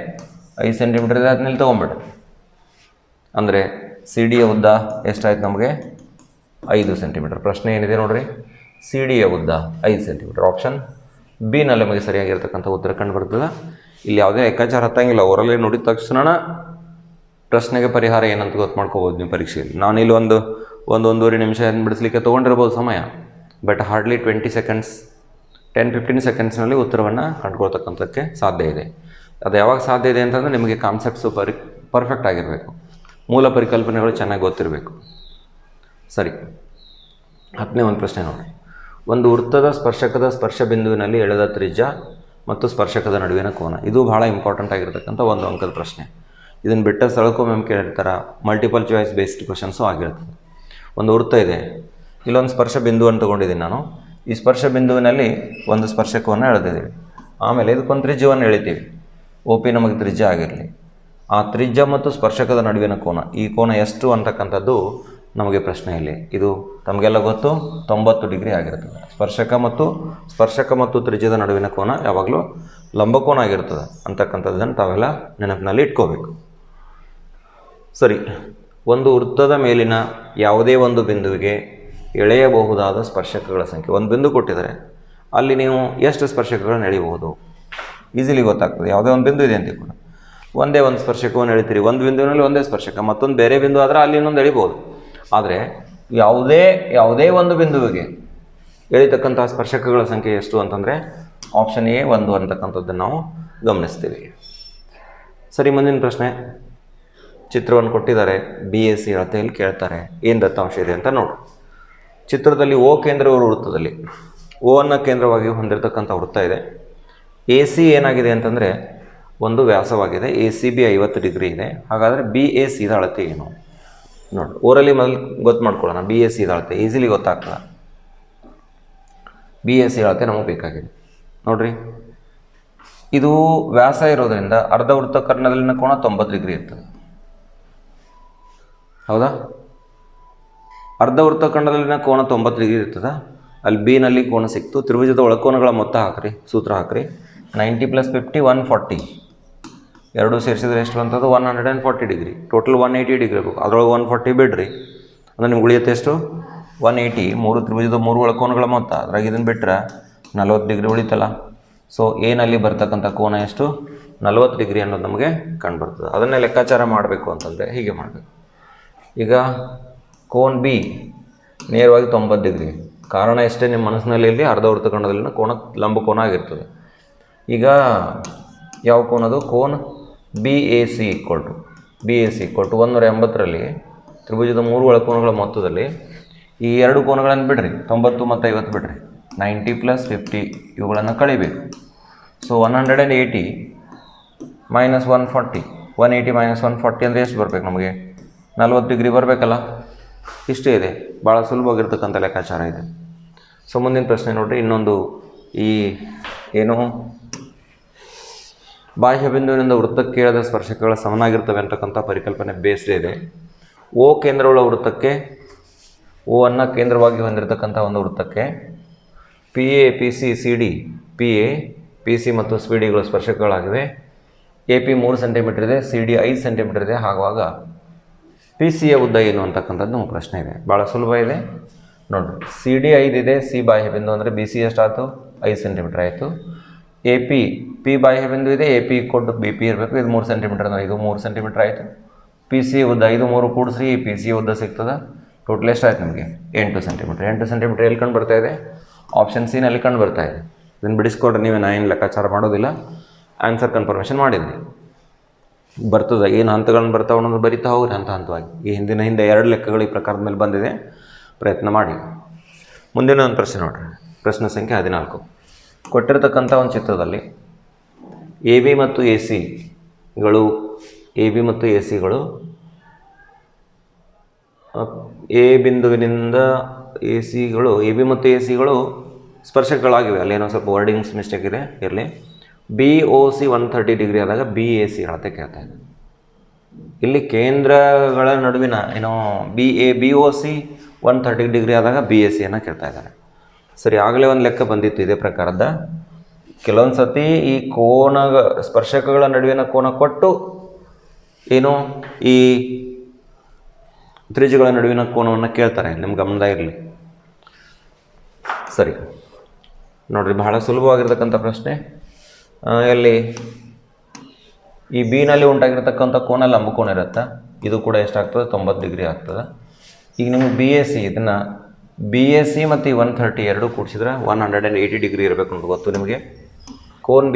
5 ಸೆಂಟಿಮೀಟ್ರ್ ಇದೆ. ಅದನ್ನಲ್ಲಿ ತೊಗೊಂಬಿಡ್ರಿ. ಅಂದರೆ CDಯ ಉದ್ದ ಎಷ್ಟಾಯ್ತು ನಮಗೆ? 5 ಸೆಂಟಿಮೀಟ್ರ್. ಪ್ರಶ್ನೆ ಏನಿದೆ ನೋಡಿರಿ. CDಯ ಉದ್ದ 5 ಸೆಂಟಿಮೀಟ್ರ್. ಆಪ್ಷನ್ B ನಲ್ಲಿ ನಮಗೆ ಸರಿಯಾಗಿರ್ತಕ್ಕಂಥ ಉತ್ತರ ಕಂಡು ಬರ್ತದೆ. ಇಲ್ಲಿ ಯಾವುದೇ ಲೆಕ್ಕಾಚಾರ ಹತ್ತಂಗಿಲ್ಲ. ಓರಲ್ಲೇ ನೋಡಿದ ತಕ್ಷಣ ಪ್ರಶ್ನೆಗೆ ಪರಿಹಾರ ಏನಂತ ಗೊತ್ತು ಮಾಡ್ಕೋಬೋದು ನೀವು ಪರೀಕ್ಷೆಯಲ್ಲಿ. ನಾನಿಲ್ಲಿ ಒಂದೂವರೆ ನಿಮಿಷ ಬಿಡಿಸ್ಲಿಕ್ಕೆ ತೊಗೊಂಡಿರ್ಬೋದು ಸಮಯ. ಬಟ್ ಹಾರ್ಡ್ಲಿ 20 ಸೆಕೆಂಡ್ಸ್ 10-15 ಸೆಕೆಂಡ್ಸ್ನಲ್ಲಿ ಉತ್ತರವನ್ನು ಕಂಡುಕೊಳ್ತಕ್ಕಂಥಕ್ಕೆ ಸಾಧ್ಯ ಇದೆ. ಅದು ಯಾವಾಗ ಸಾಧ್ಯ ಇದೆ ಅಂತಂದರೆ ನಿಮಗೆ ಕಾನ್ಸೆಪ್ಟ್ಸು ಪರ್ಫೆಕ್ಟ್ ಆಗಿರಬೇಕು. ಮೂಲ ಪರಿಕಲ್ಪನೆಗಳು ಚೆನ್ನಾಗಿ ಗೊತ್ತಿರಬೇಕು. ಸರಿ, 10ನೇ ಒಂದು ಪ್ರಶ್ನೆ ನೋಡಿ. ಒಂದು ವೃತ್ತದ ಸ್ಪರ್ಶಕದ ಸ್ಪರ್ಶ ಬಿಂದುವಿನಲ್ಲಿ ಎಳೆದ ತ್ರಿಜ್ಯ ಮತ್ತು ಸ್ಪರ್ಶಕದ ನಡುವಿನ ಕೋನ. ಇದು ಭಾಳ ಇಂಪಾರ್ಟೆಂಟ್ ಆಗಿರ್ತಕ್ಕಂಥ ಒಂದು ಅಂಕದ ಪ್ರಶ್ನೆ. ಇದನ್ನು ಬಿಟ್ಟ ಸ್ಥಳಕ್ಕೊಮ್ಮೆ ಕೇಳಿರ್ತಾರೆ. ಮಲ್ಟಿಪಲ್ ಚಾಯ್ಸ್ ಬೇಸ್ಡ್ ಕ್ವಶನ್ಸು ಆಗಿರ್ತದೆ. ಒಂದು ವೃತ್ತ ಇದೆ, ಇಲ್ಲೊಂದು ಸ್ಪರ್ಶ ಬಿಂದುವನ್ನು ತೊಗೊಂಡಿದ್ದೀನಿ ನಾನು. ಈ ಸ್ಪರ್ಶ ಬಿಂದುವಿನಲ್ಲಿ ಒಂದು ಸ್ಪರ್ಶಕವನ್ನು ಎಳೆದಿದ್ದೀವಿ. ಆಮೇಲೆ ಇದಕ್ಕೊಂದು ತ್ರಿಜ್ಯವನ್ನು ಎಳಿತೀವಿ. ಒ ಪಿ ನಮಗೆ ತ್ರಿಜ್ಯ ಆಗಿರಲಿ. ಆ ತ್ರಿಜ್ಯ ಮತ್ತು ಸ್ಪರ್ಶಕದ ನಡುವಿನ ಕೋನ, ಈ ಕೋನ ಎಷ್ಟು ಅಂತಕ್ಕಂಥದ್ದು ನಮಗೆ ಪ್ರಶ್ನೆಯಲ್ಲಿ. ಇದು ತಮಗೆಲ್ಲ ಗೊತ್ತು, 90 ಡಿಗ್ರಿ ಆಗಿರ್ತದೆ. ಸ್ಪರ್ಶಕ ಮತ್ತು ತ್ರಿಜ್ಯದ ನಡುವಿನ ಕೋನ ಯಾವಾಗಲೂ ಲಂಬಕೋನ ಆಗಿರ್ತದೆ ಅಂತಕ್ಕಂಥದ್ದನ್ನು ತಾವೆಲ್ಲ ನೆನಪಿನಲ್ಲಿ ಇಟ್ಕೋಬೇಕು. ಸರಿ, ಒಂದು ವೃತ್ತದ ಮೇಲಿನ ಯಾವುದೇ ಒಂದು ಬಿಂದುವಿಗೆ ಎಳೆಯಬಹುದಾದ ಸ್ಪರ್ಶಕಗಳ ಸಂಖ್ಯೆ. ಒಂದು ಬಿಂದು ಕೊಟ್ಟಿದ್ದಾರೆ, ಅಲ್ಲಿ ನೀವು ಎಷ್ಟು ಸ್ಪರ್ಶಕಗಳನ್ನು ಎಳೆಯಬಹುದು ಈಸಿಲಿ ಗೊತ್ತಾಗ್ತದೆ. ಯಾವುದೇ ಒಂದು ಬಿಂದು ಇದೆ ಅಂತ ಕೂಡ ಒಂದೇ ಒಂದು ಸ್ಪರ್ಶಕವನ್ನು ಎಳಿತೀರಿ. ಒಂದು ಬಿಂದುವಿನಲ್ಲಿ ಒಂದೇ ಸ್ಪರ್ಶಕ, ಮತ್ತೊಂದು ಬೇರೆ ಬಿಂದು ಆದರೆ ಅಲ್ಲಿ ಇನ್ನೊಂದು ಎಳಿಬೋದು. ಆದರೆ ಯಾವುದೇ ಒಂದು ಬಿಂದುವಿಗೆ ಎಳಿತಕ್ಕಂಥ ಸ್ಪರ್ಶಕಗಳ ಸಂಖ್ಯೆ ಎಷ್ಟು ಅಂತಂದರೆ ಆಪ್ಷನ್ ಎ 1 ಅಂತಕ್ಕಂಥದ್ದನ್ನು ನಾವು ಗಮನಿಸ್ತೀವಿ. ಸರಿ, ಮುಂದಿನ ಪ್ರಶ್ನೆ. ಚಿತ್ರವನ್ನು ಕೊಟ್ಟಿದ್ದಾರೆ, BAC ಅಳತೆಯಲ್ಲಿ ಕೇಳ್ತಾರೆ. ಏನು ದತ್ತಾಂಶ ಇದೆ ಅಂತ ನೋಡಿ. ಚಿತ್ರದಲ್ಲಿ O ಕೇಂದ್ರವು ವೃತ್ತದಲ್ಲಿ O ಅನ್ನು ಕೇಂದ್ರವಾಗಿ ಹೊಂದಿರತಕ್ಕಂಥ ವೃತ್ತ ಇದೆ. AC ಏನಾಗಿದೆ ಅಂತಂದರೆ ಒಂದು ವ್ಯಾಸವಾಗಿದೆ. ACB 50 ಡಿಗ್ರಿ ಇದೆ. ಹಾಗಾದರೆ BACದ ಅಳತೆ ಏನು ನೋಡಿ. ಓರಲ್ಲಿ ಮೊದಲು ಗೊತ್ತು ಮಾಡ್ಕೊಳ್ಳೋಣ. BACದ ಅಳತೆ ಈಸಿಲಿ ಗೊತ್ತಾಗ್ತದೆ. BAC ಅಳತೆ ನಮಗೆ ಬೇಕಾಗಿದೆ ನೋಡಿರಿ. ಇದು ವ್ಯಾಸ ಇರೋದರಿಂದ ಅರ್ಧ ವೃತ್ತಕರ್ಣದಲ್ಲಿನ ಕೋನ 90 ಡಿಗ್ರಿ ಇರ್ತದೆ. ಹೌದಾ? ಅರ್ಧ ವೃತ್ತಖಂಡದಲ್ಲಿನ ಕೋನ 90 ಡಿಗ್ರಿ ಇರ್ತದೆ. ಅಲ್ಲಿ ಬಿನಲ್ಲಿ ಕೋನ ಸಿಕ್ತು. ತ್ರಿಭುಜದ ಒಳಕೋನಗಳ ಮೊತ್ತ ಹಾಕ್ರಿ, ಸೂತ್ರ ಹಾಕ್ರಿ. 90 + 50 140. ಎರಡು ಸೇರಿಸಿದ್ರೆ ಎಷ್ಟು ಅಂತದ್ದು 140 ಡಿಗ್ರಿ. ಟೋಟಲ್ 180 ಡಿಗ್ರಿ ಇರಬೇಕು. ಅದರೊಳಗೆ 140 ಬಿಡ್ರಿ, ಅಂದರೆ ನಿಮ್ಗೆ ಉಳಿಯುತ್ತೆ ಎಷ್ಟು 180. 3 ತ್ರಿಭುಜದ 3 ಒಳಕೋನಗಳ ಮೊತ್ತ, ಅದ್ರಾಗ ಇದನ್ನು ಬಿಟ್ಟರೆ 40 ಡಿಗ್ರಿ ಉಳಿತಲ್ಲ. ಸೊ ಏನಲ್ಲಿ ಬರ್ತಕ್ಕಂಥ ಕೋನ ಎಷ್ಟು 40 ಡಿಗ್ರಿ ಅನ್ನೋದು ನಮಗೆ ಕಂಡುಬರ್ತದೆ. ಅದನ್ನೇ ಲೆಕ್ಕಾಚಾರ ಮಾಡಬೇಕು ಅಂತಂದರೆ ಹೀಗೆ ಮಾಡಬೇಕು. ಈಗ ಕೋನ್ ಬಿ ನೇರವಾಗಿ 90 ಡಿಗ್ರಿ. ಕಾರಣ ಎಷ್ಟೇ ನಿಮ್ಮ ಮನಸ್ಸಿನಲ್ಲಿ ಇಲ್ಲಿ ಅರ್ಧ ವೃತ್ತಖಂಡದಲ್ಲಿನ ಕೋನ ಲಂಬಕೋನ ಆಗಿರ್ತದೆ. ಈಗ ಯಾವ ಕೋನದು? ಕೋನ್ BAC = 180ರಲ್ಲಿ ತ್ರಿಭುಜದ 3 ಒಳಕೋನಗಳ ಮೊತ್ತದಲ್ಲಿ ಈ ಎರಡು ಕೋನಗಳನ್ನು ಬಿಡ್ರಿ, 90 ಮತ್ತು 50 ಬಿಡ್ರಿ, 90 + 50 ಇವುಗಳನ್ನು ಕಳಿಬೇಕು. ಸೊ 180 - 140, 180 - 140 ಅಂದರೆ ಎಷ್ಟು ಬರಬೇಕು ನಮಗೆ? 40 ಡಿಗ್ರಿ ಬರಬೇಕಲ್ಲ. ಇಷ್ಟೇ ಇದೆ, ಭಾಳ ಸುಲಭವಾಗಿರ್ತಕ್ಕಂಥ ಲೆಕ್ಕಾಚಾರ ಇದೆ. ಸೊ ಮುಂದಿನ ಪ್ರಶ್ನೆ ನೋಡಿರಿ. ಇನ್ನೊಂದು ಈ ಏನು ಬಾಹ್ಯ ಬಿಂದುವಿನಿಂದ ವೃತ್ತಕ್ಕೆ ಎಳೆದ ಸ್ಪರ್ಶಕಗಳ ಸಮನಾಗಿರ್ತವೆ ಅಂತಕ್ಕಂಥ ಪರಿಕಲ್ಪನೆ ಬೇಸ್ಡ್ ಇದೆ. O ಕೇಂದ್ರವುಳ್ಳ ವೃತ್ತಕ್ಕೆ, O ಅನ್ನು ಕೇಂದ್ರವಾಗಿ ಹೊಂದಿರತಕ್ಕಂಥ ಒಂದು ವೃತ್ತಕ್ಕೆ PA PC CD PA PC ಮತ್ತು CDಗಳು ಸ್ಪರ್ಶಕಗಳಾಗಿವೆ. AP 3 ಸೆಂಟಿಮೀಟರ್ ಇದೆ, CD 5 ಸೆಂಟಿಮೀಟರ್ ಇದೆ. ಹಾಗುವಾಗ PCಯ ಉದ್ದ ಏನು ಅಂತಕ್ಕಂಥದ್ದು ನಮ್ಮ ಪ್ರಶ್ನೆ ಇದೆ. ಭಾಳ ಸುಲಭ ಇದೆ ನೋಡಿರಿ. CD 5 ಇದೆ, C ಬಾಹ್ಯ ಬಿಂದು ಅಂದರೆ BC ಎಷ್ಟಾಯಿತು 5 ಸೆಂಟಿಮೀಟರ್ ಆಯಿತು. AP P ಬಾಹ್ಯ ಬಿಂದು ಇದೆ, AP = BP ಇರಬೇಕು. ಇದು 3 ಸೆಂಟಿಮೀಟರ್ ಅಂದರೆ ಇದು 3 ಸೆಂಟಿಮೀಟರ್ ಆಯಿತು. PC ಉದ್ದ 5 3 ಕೂಡಿಸ್ರಿ, PC ಉದ್ದ ಸಿಗ್ತದೆ. ಟೋಟಲ್ ಎಷ್ಟಾಯ್ತು ನಿಮಗೆ 8 ಸೆಂಟಿಮೀಟರ್. 8 ಸೆಂಟಿಮೀಟರ್ ಎಲ್ಲಿ ಕಂಡು ಬರ್ತಾ ಇದೆ? ಆಪ್ಷನ್ ಸಿ ನಲ್ಲಿ ಕಂಡು ಬರ್ತಾ ಇದೆ. ಇದನ್ನು ಬಿಡಿಸ್ಕೊಡ್ರಿ, ನೀವೇ ನಾ ಏನು ಲೆಕ್ಕಾಚಾರ ಮಾಡೋದಿಲ್ಲ. ಆನ್ಸರ್ ಕನ್ಫರ್ಮೇಷನ್ ಮಾಡಿದ್ರಿ ಬರ್ತದೆ. ಏನು ಹಂತಗಳನ್ನು ಬರ್ತಾವೆ ಅನ್ನೋದು ಬರಿತಾ ಹೋಗ್ರಿ ಹಂತವಾಗಿ. ಈ ಹಿಂದೆ 2 ಲೆಕ್ಕಗಳು ಈ ಪ್ರಕಾರದ ಮೇಲೆ ಬಂದಿದೆ, ಪ್ರಯತ್ನ ಮಾಡಿ. ಮುಂದಿನ ಒಂದು ಪ್ರಶ್ನೆ ನೋಡಿರಿ. ಪ್ರಶ್ನೆ ಸಂಖ್ಯೆ 14. ಕೊಟ್ಟಿರತಕ್ಕಂಥ ಒಂದು ಚಿತ್ರದಲ್ಲಿ AB ಮತ್ತು ACಗಳು ಎ ಬಿಂದುವಿನಿಂದ AB ಮತ್ತು ACಗಳು ಸ್ಪರ್ಶಕಗಳಾಗಿವೆ. ಅಲ್ಲೇನೋ ಸ್ವಲ್ಪ ವರ್ಡಿಂಗ್ಸ್ ಮಿಸ್ಟೇಕ್ ಇದೆ, ಇರಲಿ. BOC 130 ಡಿಗ್ರಿ ಆದಾಗ BAC ಅಳತೆ ಕೇಳ್ತಾ ಇದೆ. ಇಲ್ಲಿ ಕೇಂದ್ರಗಳ ನಡುವಿನ ಏನೋ BOC 130 ಡಿಗ್ರಿ ಆದಾಗ BACಯನ್ನು ಕೇಳ್ತಾ ಇದ್ದಾರೆ. ಸರಿ, ಆಗಲೇ ಒಂದು ಲೆಕ್ಕ ಬಂದಿತ್ತು ಇದೇ ಪ್ರಕಾರದ. ಕೆಲವೊಂದು ಸತಿ ಈ ಸ್ಪರ್ಶಕಗಳ ನಡುವಿನ ಕೋನ ಕೊಟ್ಟು ಏನು ಈ ತ್ರಿಜ್ಯಗಳ ನಡುವಿನ ಕೋನವನ್ನು ಕೇಳ್ತಾರೆ. ನಿಮ್ಮ ಗಮನದ ಇರಲಿ. ಸರಿ ನೋಡಿರಿ, ಬಹಳ ಸುಲಭವಾಗಿರ್ತಕ್ಕಂಥ ಪ್ರಶ್ನೆ. ಎಲ್ಲಿ ಈ ಬಿನಲ್ಲಿ ಉಂಟಾಗಿರ್ತಕ್ಕಂಥ ಕೋನ ಲಂಬಕೋನ ಇರುತ್ತೆ. ಇದು ಕೂಡ ಎಷ್ಟಾಗ್ತದೆ 90 ಡಿಗ್ರಿ ಆಗ್ತದೆ. ಈಗ ನಿಮಗೆ BAC ಇದನ್ನು BAC ಮತ್ತು ಈ 130 ಎರಡೂ ಕೂಡಿಸಿದ್ರೆ 180 ಡಿಗ್ರಿ ಇರಬೇಕು ಅಂತ ಗೊತ್ತು ನಿಮಗೆ. ಕೋನ್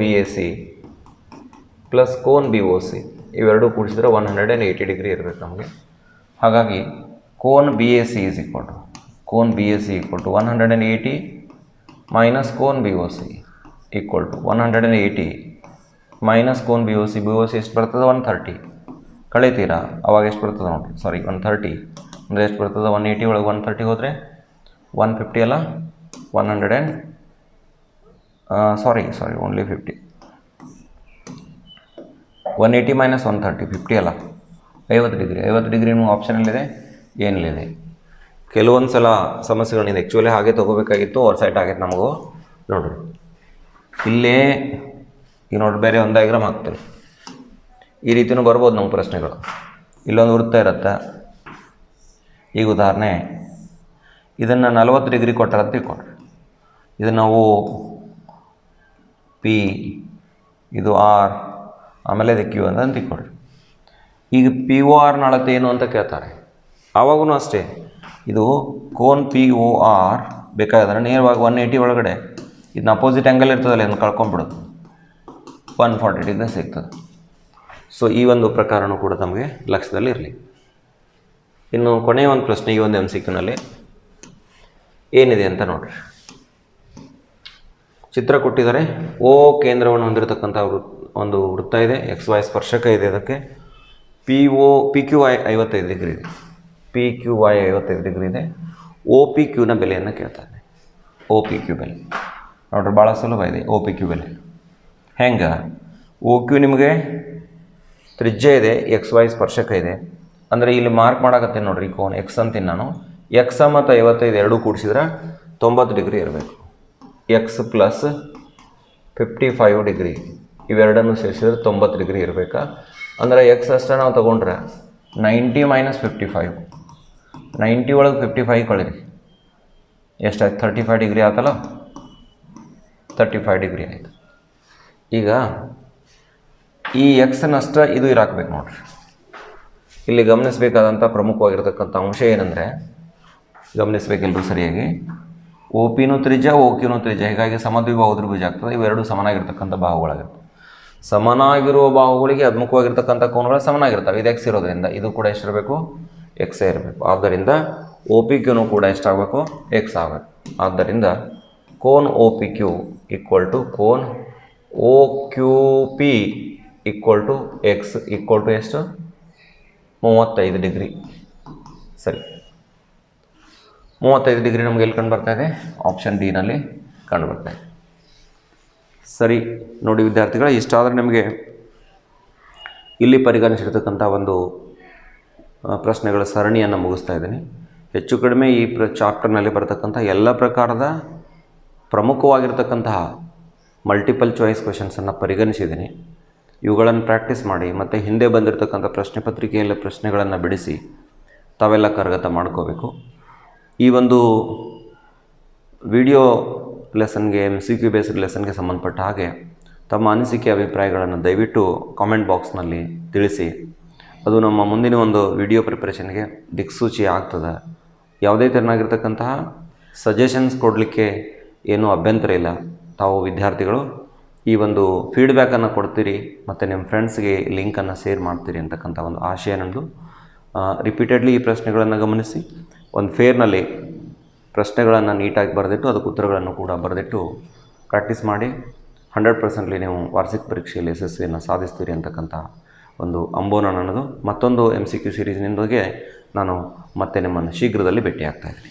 BAC ಪ್ಲಸ್ ಕೋನ್ BOC ಇವೆರಡೂ ಕೂಡಿಸಿದ್ರೆ 180 ಡಿಗ್ರಿ ಇರಬೇಕು ನಮಗೆ. ಹಾಗಾಗಿ ಕೋನ್ BAC = 180 ಮೈನಸ್ ಕೋನ್ B O C equal to 180 minus ಕೋನ್ ಬಿ ಒ ಸಿ ಎಷ್ಟು ಬರ್ತದೆ 130 ಕಳೀತೀರಾ ಅವಾಗ ಎಷ್ಟು ಬರ್ತದೆ ನೋಡಿರಿ ಸಾರಿ 130 ಅಂದರೆ ಎಷ್ಟು ಬರ್ತದೆ 180 ಒಳಗೆ 130 ಹೋದರೆ 150 ಅಲ್ಲ 100 ಸಾರಿ ಓನ್ಲಿ 50 180 ಮೈನಸ್ 130 50 ಅಲ್ಲ 50 ಡಿಗ್ರಿ ನಿಮ್ಗೆ ಆಪ್ಷನಲ್ಲಿದೆ ಏನಿಲ್ಲಿದೆ ಕೆಲವೊಂದು ಸಲ ಸಮಸ್ಯೆಗಳಿದೆ ಆ್ಯಕ್ಚುಲಿ ಹಾಗೆ ತೊಗೋಬೇಕಾಗಿತ್ತು ಓವರ್ ಸೈಟ್ ಆಗೈತೆ ನಮಗೂ ನೋಡಿರಿ ಇಲ್ಲೇ ಈಗ ನೋಡಿ ಬೇರೆ ಒಂದು ಡಯಾಗ್ರಾಮ್ ಹಾಕ್ತೀವಿ ಈ ರೀತಿಯೂ ಬರ್ಬೋದು ನಮ್ಮ ಪ್ರಶ್ನೆಗಳು ಇಲ್ಲೊಂದು ವೃತ್ತ ಇರುತ್ತೆ ಈಗ ಉದಾಹರಣೆ ಇದನ್ನು 40 ಡಿಗ್ರಿ ಕೊಟ್ಟಾರಂತ ತಿಳ್ಕೊಳ್ರಿ ಇದು ನಾವು ಪಿ ಇದು ಆರ್ ಆಮೇಲೆ ಇದು ಕ್ಯೂ ಅಂತ ತಿಳ್ಕೊಳ್ರಿ ಈಗ ಪಿ ಒ ಆರ್ನ ಅಳತೆ ಏನು ಅಂತ ಕೇಳ್ತಾರೆ ಆವಾಗೂ ಅಷ್ಟೇ ಇದು ಕೋನ್ ಪಿ ಒ ಆರ್ ಬೇಕಾದ್ರೆ ನೇರವಾಗಿ 180 ಒಳಗಡೆ ಇದನ್ನ ಅಪೋಸಿಟ್ ಆ್ಯಂಗಲ್ ಇರ್ತದಲ್ಲ ಇದನ್ನು ಕಳ್ಕೊಂಡ್ಬಿಡೋದು 140 ಡಿಗ್ರಿ ಸಿಗ್ತದೆ ಸೊ ಈ ಒಂದು ಪ್ರಕಾರನೂ ಕೂಡ ನಮಗೆ ಲಕ್ಷ್ಯದಲ್ಲಿ ಇರಲಿ ಇನ್ನು ಕೊನೆಯ ಒಂದು ಪ್ರಶ್ನೆ ಈ ಒಂದು MCQನಲ್ಲಿ ಏನಿದೆ ಅಂತ ನೋಡ್ರಿ ಚಿತ್ರ ಕೊಟ್ಟಿದ್ದಾರೆ ಓ ಕೇಂದ್ರವನ್ನು ಹೊಂದಿರತಕ್ಕಂಥ ಒಂದು ವೃತ್ತ ಇದೆ XY ಸ್ಪರ್ಶಕ ಇದೆ ಅದಕ್ಕೆ ಪಿ ಕ್ಯೂ ಐ 55 ಡಿಗ್ರಿ ಇದೆ ಪಿ ಕ್ಯೂ ಐ 55 ಡಿಗ್ರಿ ಇದೆ ಒ ಪಿ ಕ್ಯೂನ ಬೆಲೆಯನ್ನು ಕೇಳ್ತಾರೆ ಒ ಪಿ ಕ್ಯೂ ಬೆಲೆ ನೋಡ್ರಿ ಭಾಳ ಸುಲಭ ಇದೆ ಒ ಪಿ ಕ್ಯೂ ಬೆಲೆ ಹೆಂಗೆ ಒ ಕ್ಯೂ ನಿಮಗೆ ತ್ರಿಜ್ಯ ಇದೆ XY ಸ್ಪರ್ಶಕ ಇದೆ ಅಂದರೆ ಇಲ್ಲಿ ಮಾರ್ಕ್ ಮಾಡಾಕತ್ತೀನಿ ನೋಡ್ರಿ ಕೋನ್ ಎಕ್ಸ್ ಅಂತೀನಿ ನಾನು ಎಕ್ಸ್ ಮತ್ತು 55 ಎರಡೂ ಕೂಡಿಸಿದ್ರೆ 90 ಡಿಗ್ರಿ ಇರಬೇಕು ಎಕ್ಸ್ ಪ್ಲಸ್ 55 ಡಿಗ್ರಿ ಇವೆರಡನ್ನು ಸೇರಿಸಿದ್ರೆ 90 ಡಿಗ್ರಿ ಇರಬೇಕಾ ಅಂದರೆ ಎಕ್ಸ್ ಅಷ್ಟೇ ನಾವು ತೊಗೊಂಡ್ರೆ 90 ಮೈನಸ್ 55 90 ಒಳಗೆ 55 ಕಳೀರಿ ಎಷ್ಟಾಯ್ತು 35 ಡಿಗ್ರಿ ಆಯ್ತಲ್ಲ 35 ಡಿಗ್ರಿ ಆಯಿತು ಈಗ ಈ ಎಕ್ಸನ್ನಷ್ಟ ಇದು ಇರಾಕ್ಬೇಕು ನೋಡ್ರಿ ಇಲ್ಲಿ ಗಮನಿಸಬೇಕಾದಂಥ ಪ್ರಮುಖವಾಗಿರ್ತಕ್ಕಂಥ ಅಂಶ ಏನಂದರೆ ಗಮನಿಸಬೇಕೆಲ್ಲರೂ ಸರಿಯಾಗಿ ಒ ಪಿನೂ ತ್ರಿಜ್ಯ ಒ ಕ್ಯೂನೂ ತ್ರಿಜ್ಯ ಹೀಗಾಗಿ ಸಮದ್ವಿಬಾಹು ತ್ರಿಭುಜ ಆಗ್ತದೆ ಇವೆರಡು ಸಮನಾಗಿರ್ತಕ್ಕಂಥ ಬಾಹುಗಳಾಗಿರ್ತವೆ ಸಮನಾಗಿರುವ ಬಾಹುಗಳಿಗೆ ಅಭಿಮುಖವಾಗಿರ್ತಕ್ಕಂಥ ಕೋನಗಳು ಸಮನಾಗಿರ್ತವೆ ಇದು ಎಕ್ಸ್ ಇರೋದ್ರಿಂದ ಇದು ಕೂಡ ಎಷ್ಟಿರಬೇಕು ಎಕ್ಸೇ ಇರಬೇಕು ಆದ್ದರಿಂದ ಒ ಪಿ ಕ್ಯೂನೂ ಕೂಡ ಎಷ್ಟಾಗಬೇಕು ಎಕ್ಸ್ ಆಗಬೇಕು ಆದ್ದರಿಂದ ಕೋನ್ O P Q equal to ಕೋನ್ O Q P equal to X equal to ಎಷ್ಟು 35 ಡಿಗ್ರಿ ಸರಿ 35 ಡಿಗ್ರಿ ನಮಗೆ ಎಲ್ಲಿ ಕಂಡು ಬರ್ತಾ ಇದೆ ಆಪ್ಷನ್ ಡಿನಲ್ಲಿ ಕಂಡು ಬರ್ತಾ ಇದೆ ಸರಿ ನೋಡಿ ವಿದ್ಯಾರ್ಥಿಗಳ ಇಷ್ಟಾದರೆ ನಿಮಗೆ ಇಲ್ಲಿ ಪರಿಗಣಿಸಿರ್ತಕ್ಕಂಥ ಒಂದು ಪ್ರಶ್ನೆಗಳ ಸರಣಿಯನ್ನು ಮುಗಿಸ್ತಾ ಇದ್ದೀನಿ ಹೆಚ್ಚು ಕಡಿಮೆ ಈ ಚಾಪ್ಟರ್ನಲ್ಲಿ ಬರತಕ್ಕಂಥ ಎಲ್ಲ ಪ್ರಕಾರದ ಪ್ರಮುಖವಾಗಿರ್ತಕ್ಕಂತಹ ಮಲ್ಟಿಪಲ್ ಚಾಯ್ಸ್ ಕ್ವೆಶನ್ಸನ್ನು ಪರಿಗಣಿಸಿದ್ದೀನಿ ಇವುಗಳನ್ನು ಪ್ರಾಕ್ಟೀಸ್ ಮಾಡಿ ಮತ್ತು ಹಿಂದೆ ಬಂದಿರತಕ್ಕಂಥ ಪ್ರಶ್ನೆ ಪತ್ರಿಕೆಯಲ್ಲಿ ಪ್ರಶ್ನೆಗಳನ್ನು ಬಿಡಿಸಿ ತಾವೆಲ್ಲ ಕರಗತ ಮಾಡ್ಕೋಬೇಕು ಈ ಒಂದು ವಿಡಿಯೋ ಲೆಸನ್ಗೆ MCQ ಬೇಸ್ಡ್ ಲೆಸನ್ಗೆ ಸಂಬಂಧಪಟ್ಟ ಹಾಗೆ ತಮ್ಮ ಅನಿಸಿಕೆ ಅಭಿಪ್ರಾಯಗಳನ್ನು ದಯವಿಟ್ಟು ಕಾಮೆಂಟ್ ಬಾಕ್ಸ್ನಲ್ಲಿ ತಿಳಿಸಿ ಅದು ನಮ್ಮ ಮುಂದಿನ ಒಂದು ವಿಡಿಯೋ ಪ್ರಿಪ್ರೇಷನ್ಗೆ ದಿಕ್ಸೂಚಿ ಆಗ್ತದೆ ಯಾವುದೇ ತೆರನಾಗಿರ್ತಕ್ಕಂತಹ ಸಜೆಷನ್ಸ್ ಕೊಡಲಿಕ್ಕೆ ಏನೂ ಅಭ್ಯಂತರ ಇಲ್ಲ ತಾವು ವಿದ್ಯಾರ್ಥಿಗಳು ಈ ಒಂದು ಫೀಡ್ಬ್ಯಾಕನ್ನು ಕೊಡ್ತೀರಿ ಮತ್ತು ನಿಮ್ಮ ಫ್ರೆಂಡ್ಸ್ಗೆ ಲಿಂಕನ್ನು ಶೇರ್ ಮಾಡ್ತೀರಿ ಅಂತಕ್ಕಂಥ ಒಂದು ಆಶಯ ನನ್ನದು ರಿಪೀಟೆಡ್ಲಿ ಈ ಪ್ರಶ್ನೆಗಳನ್ನು ಗಮನಿಸಿ ಒಂದು ಫೇರ್ನಲ್ಲಿ ಪ್ರಶ್ನೆಗಳನ್ನು ನೀಟಾಗಿ ಬರೆದಿಟ್ಟು ಅದಕ್ಕೆ ಉತ್ತರಗಳನ್ನು ಕೂಡ ಬರೆದಿಟ್ಟು ಪ್ರಾಕ್ಟೀಸ್ ಮಾಡಿ 100% ನೀವು ವಾರ್ಷಿಕ ಪರೀಕ್ಷೆಯಲ್ಲಿ ಯಶಸ್ವಿಯನ್ನು ಸಾಧಿಸ್ತೀರಿ ಅಂತಕ್ಕಂಥ ಒಂದು ಅಂಬೋನ ನನ್ನದು ಮತ್ತೊಂದು MCQ ಸೀರೀಸ್ನಿಂದೊಂದಿಗೆ ನಾನು ಮತ್ತೆ ನಿಮ್ಮನ್ನು ಶೀಘ್ರದಲ್ಲಿ ಭೇಟಿಯಾಗ್ತಾಯಿದ್ದೀನಿ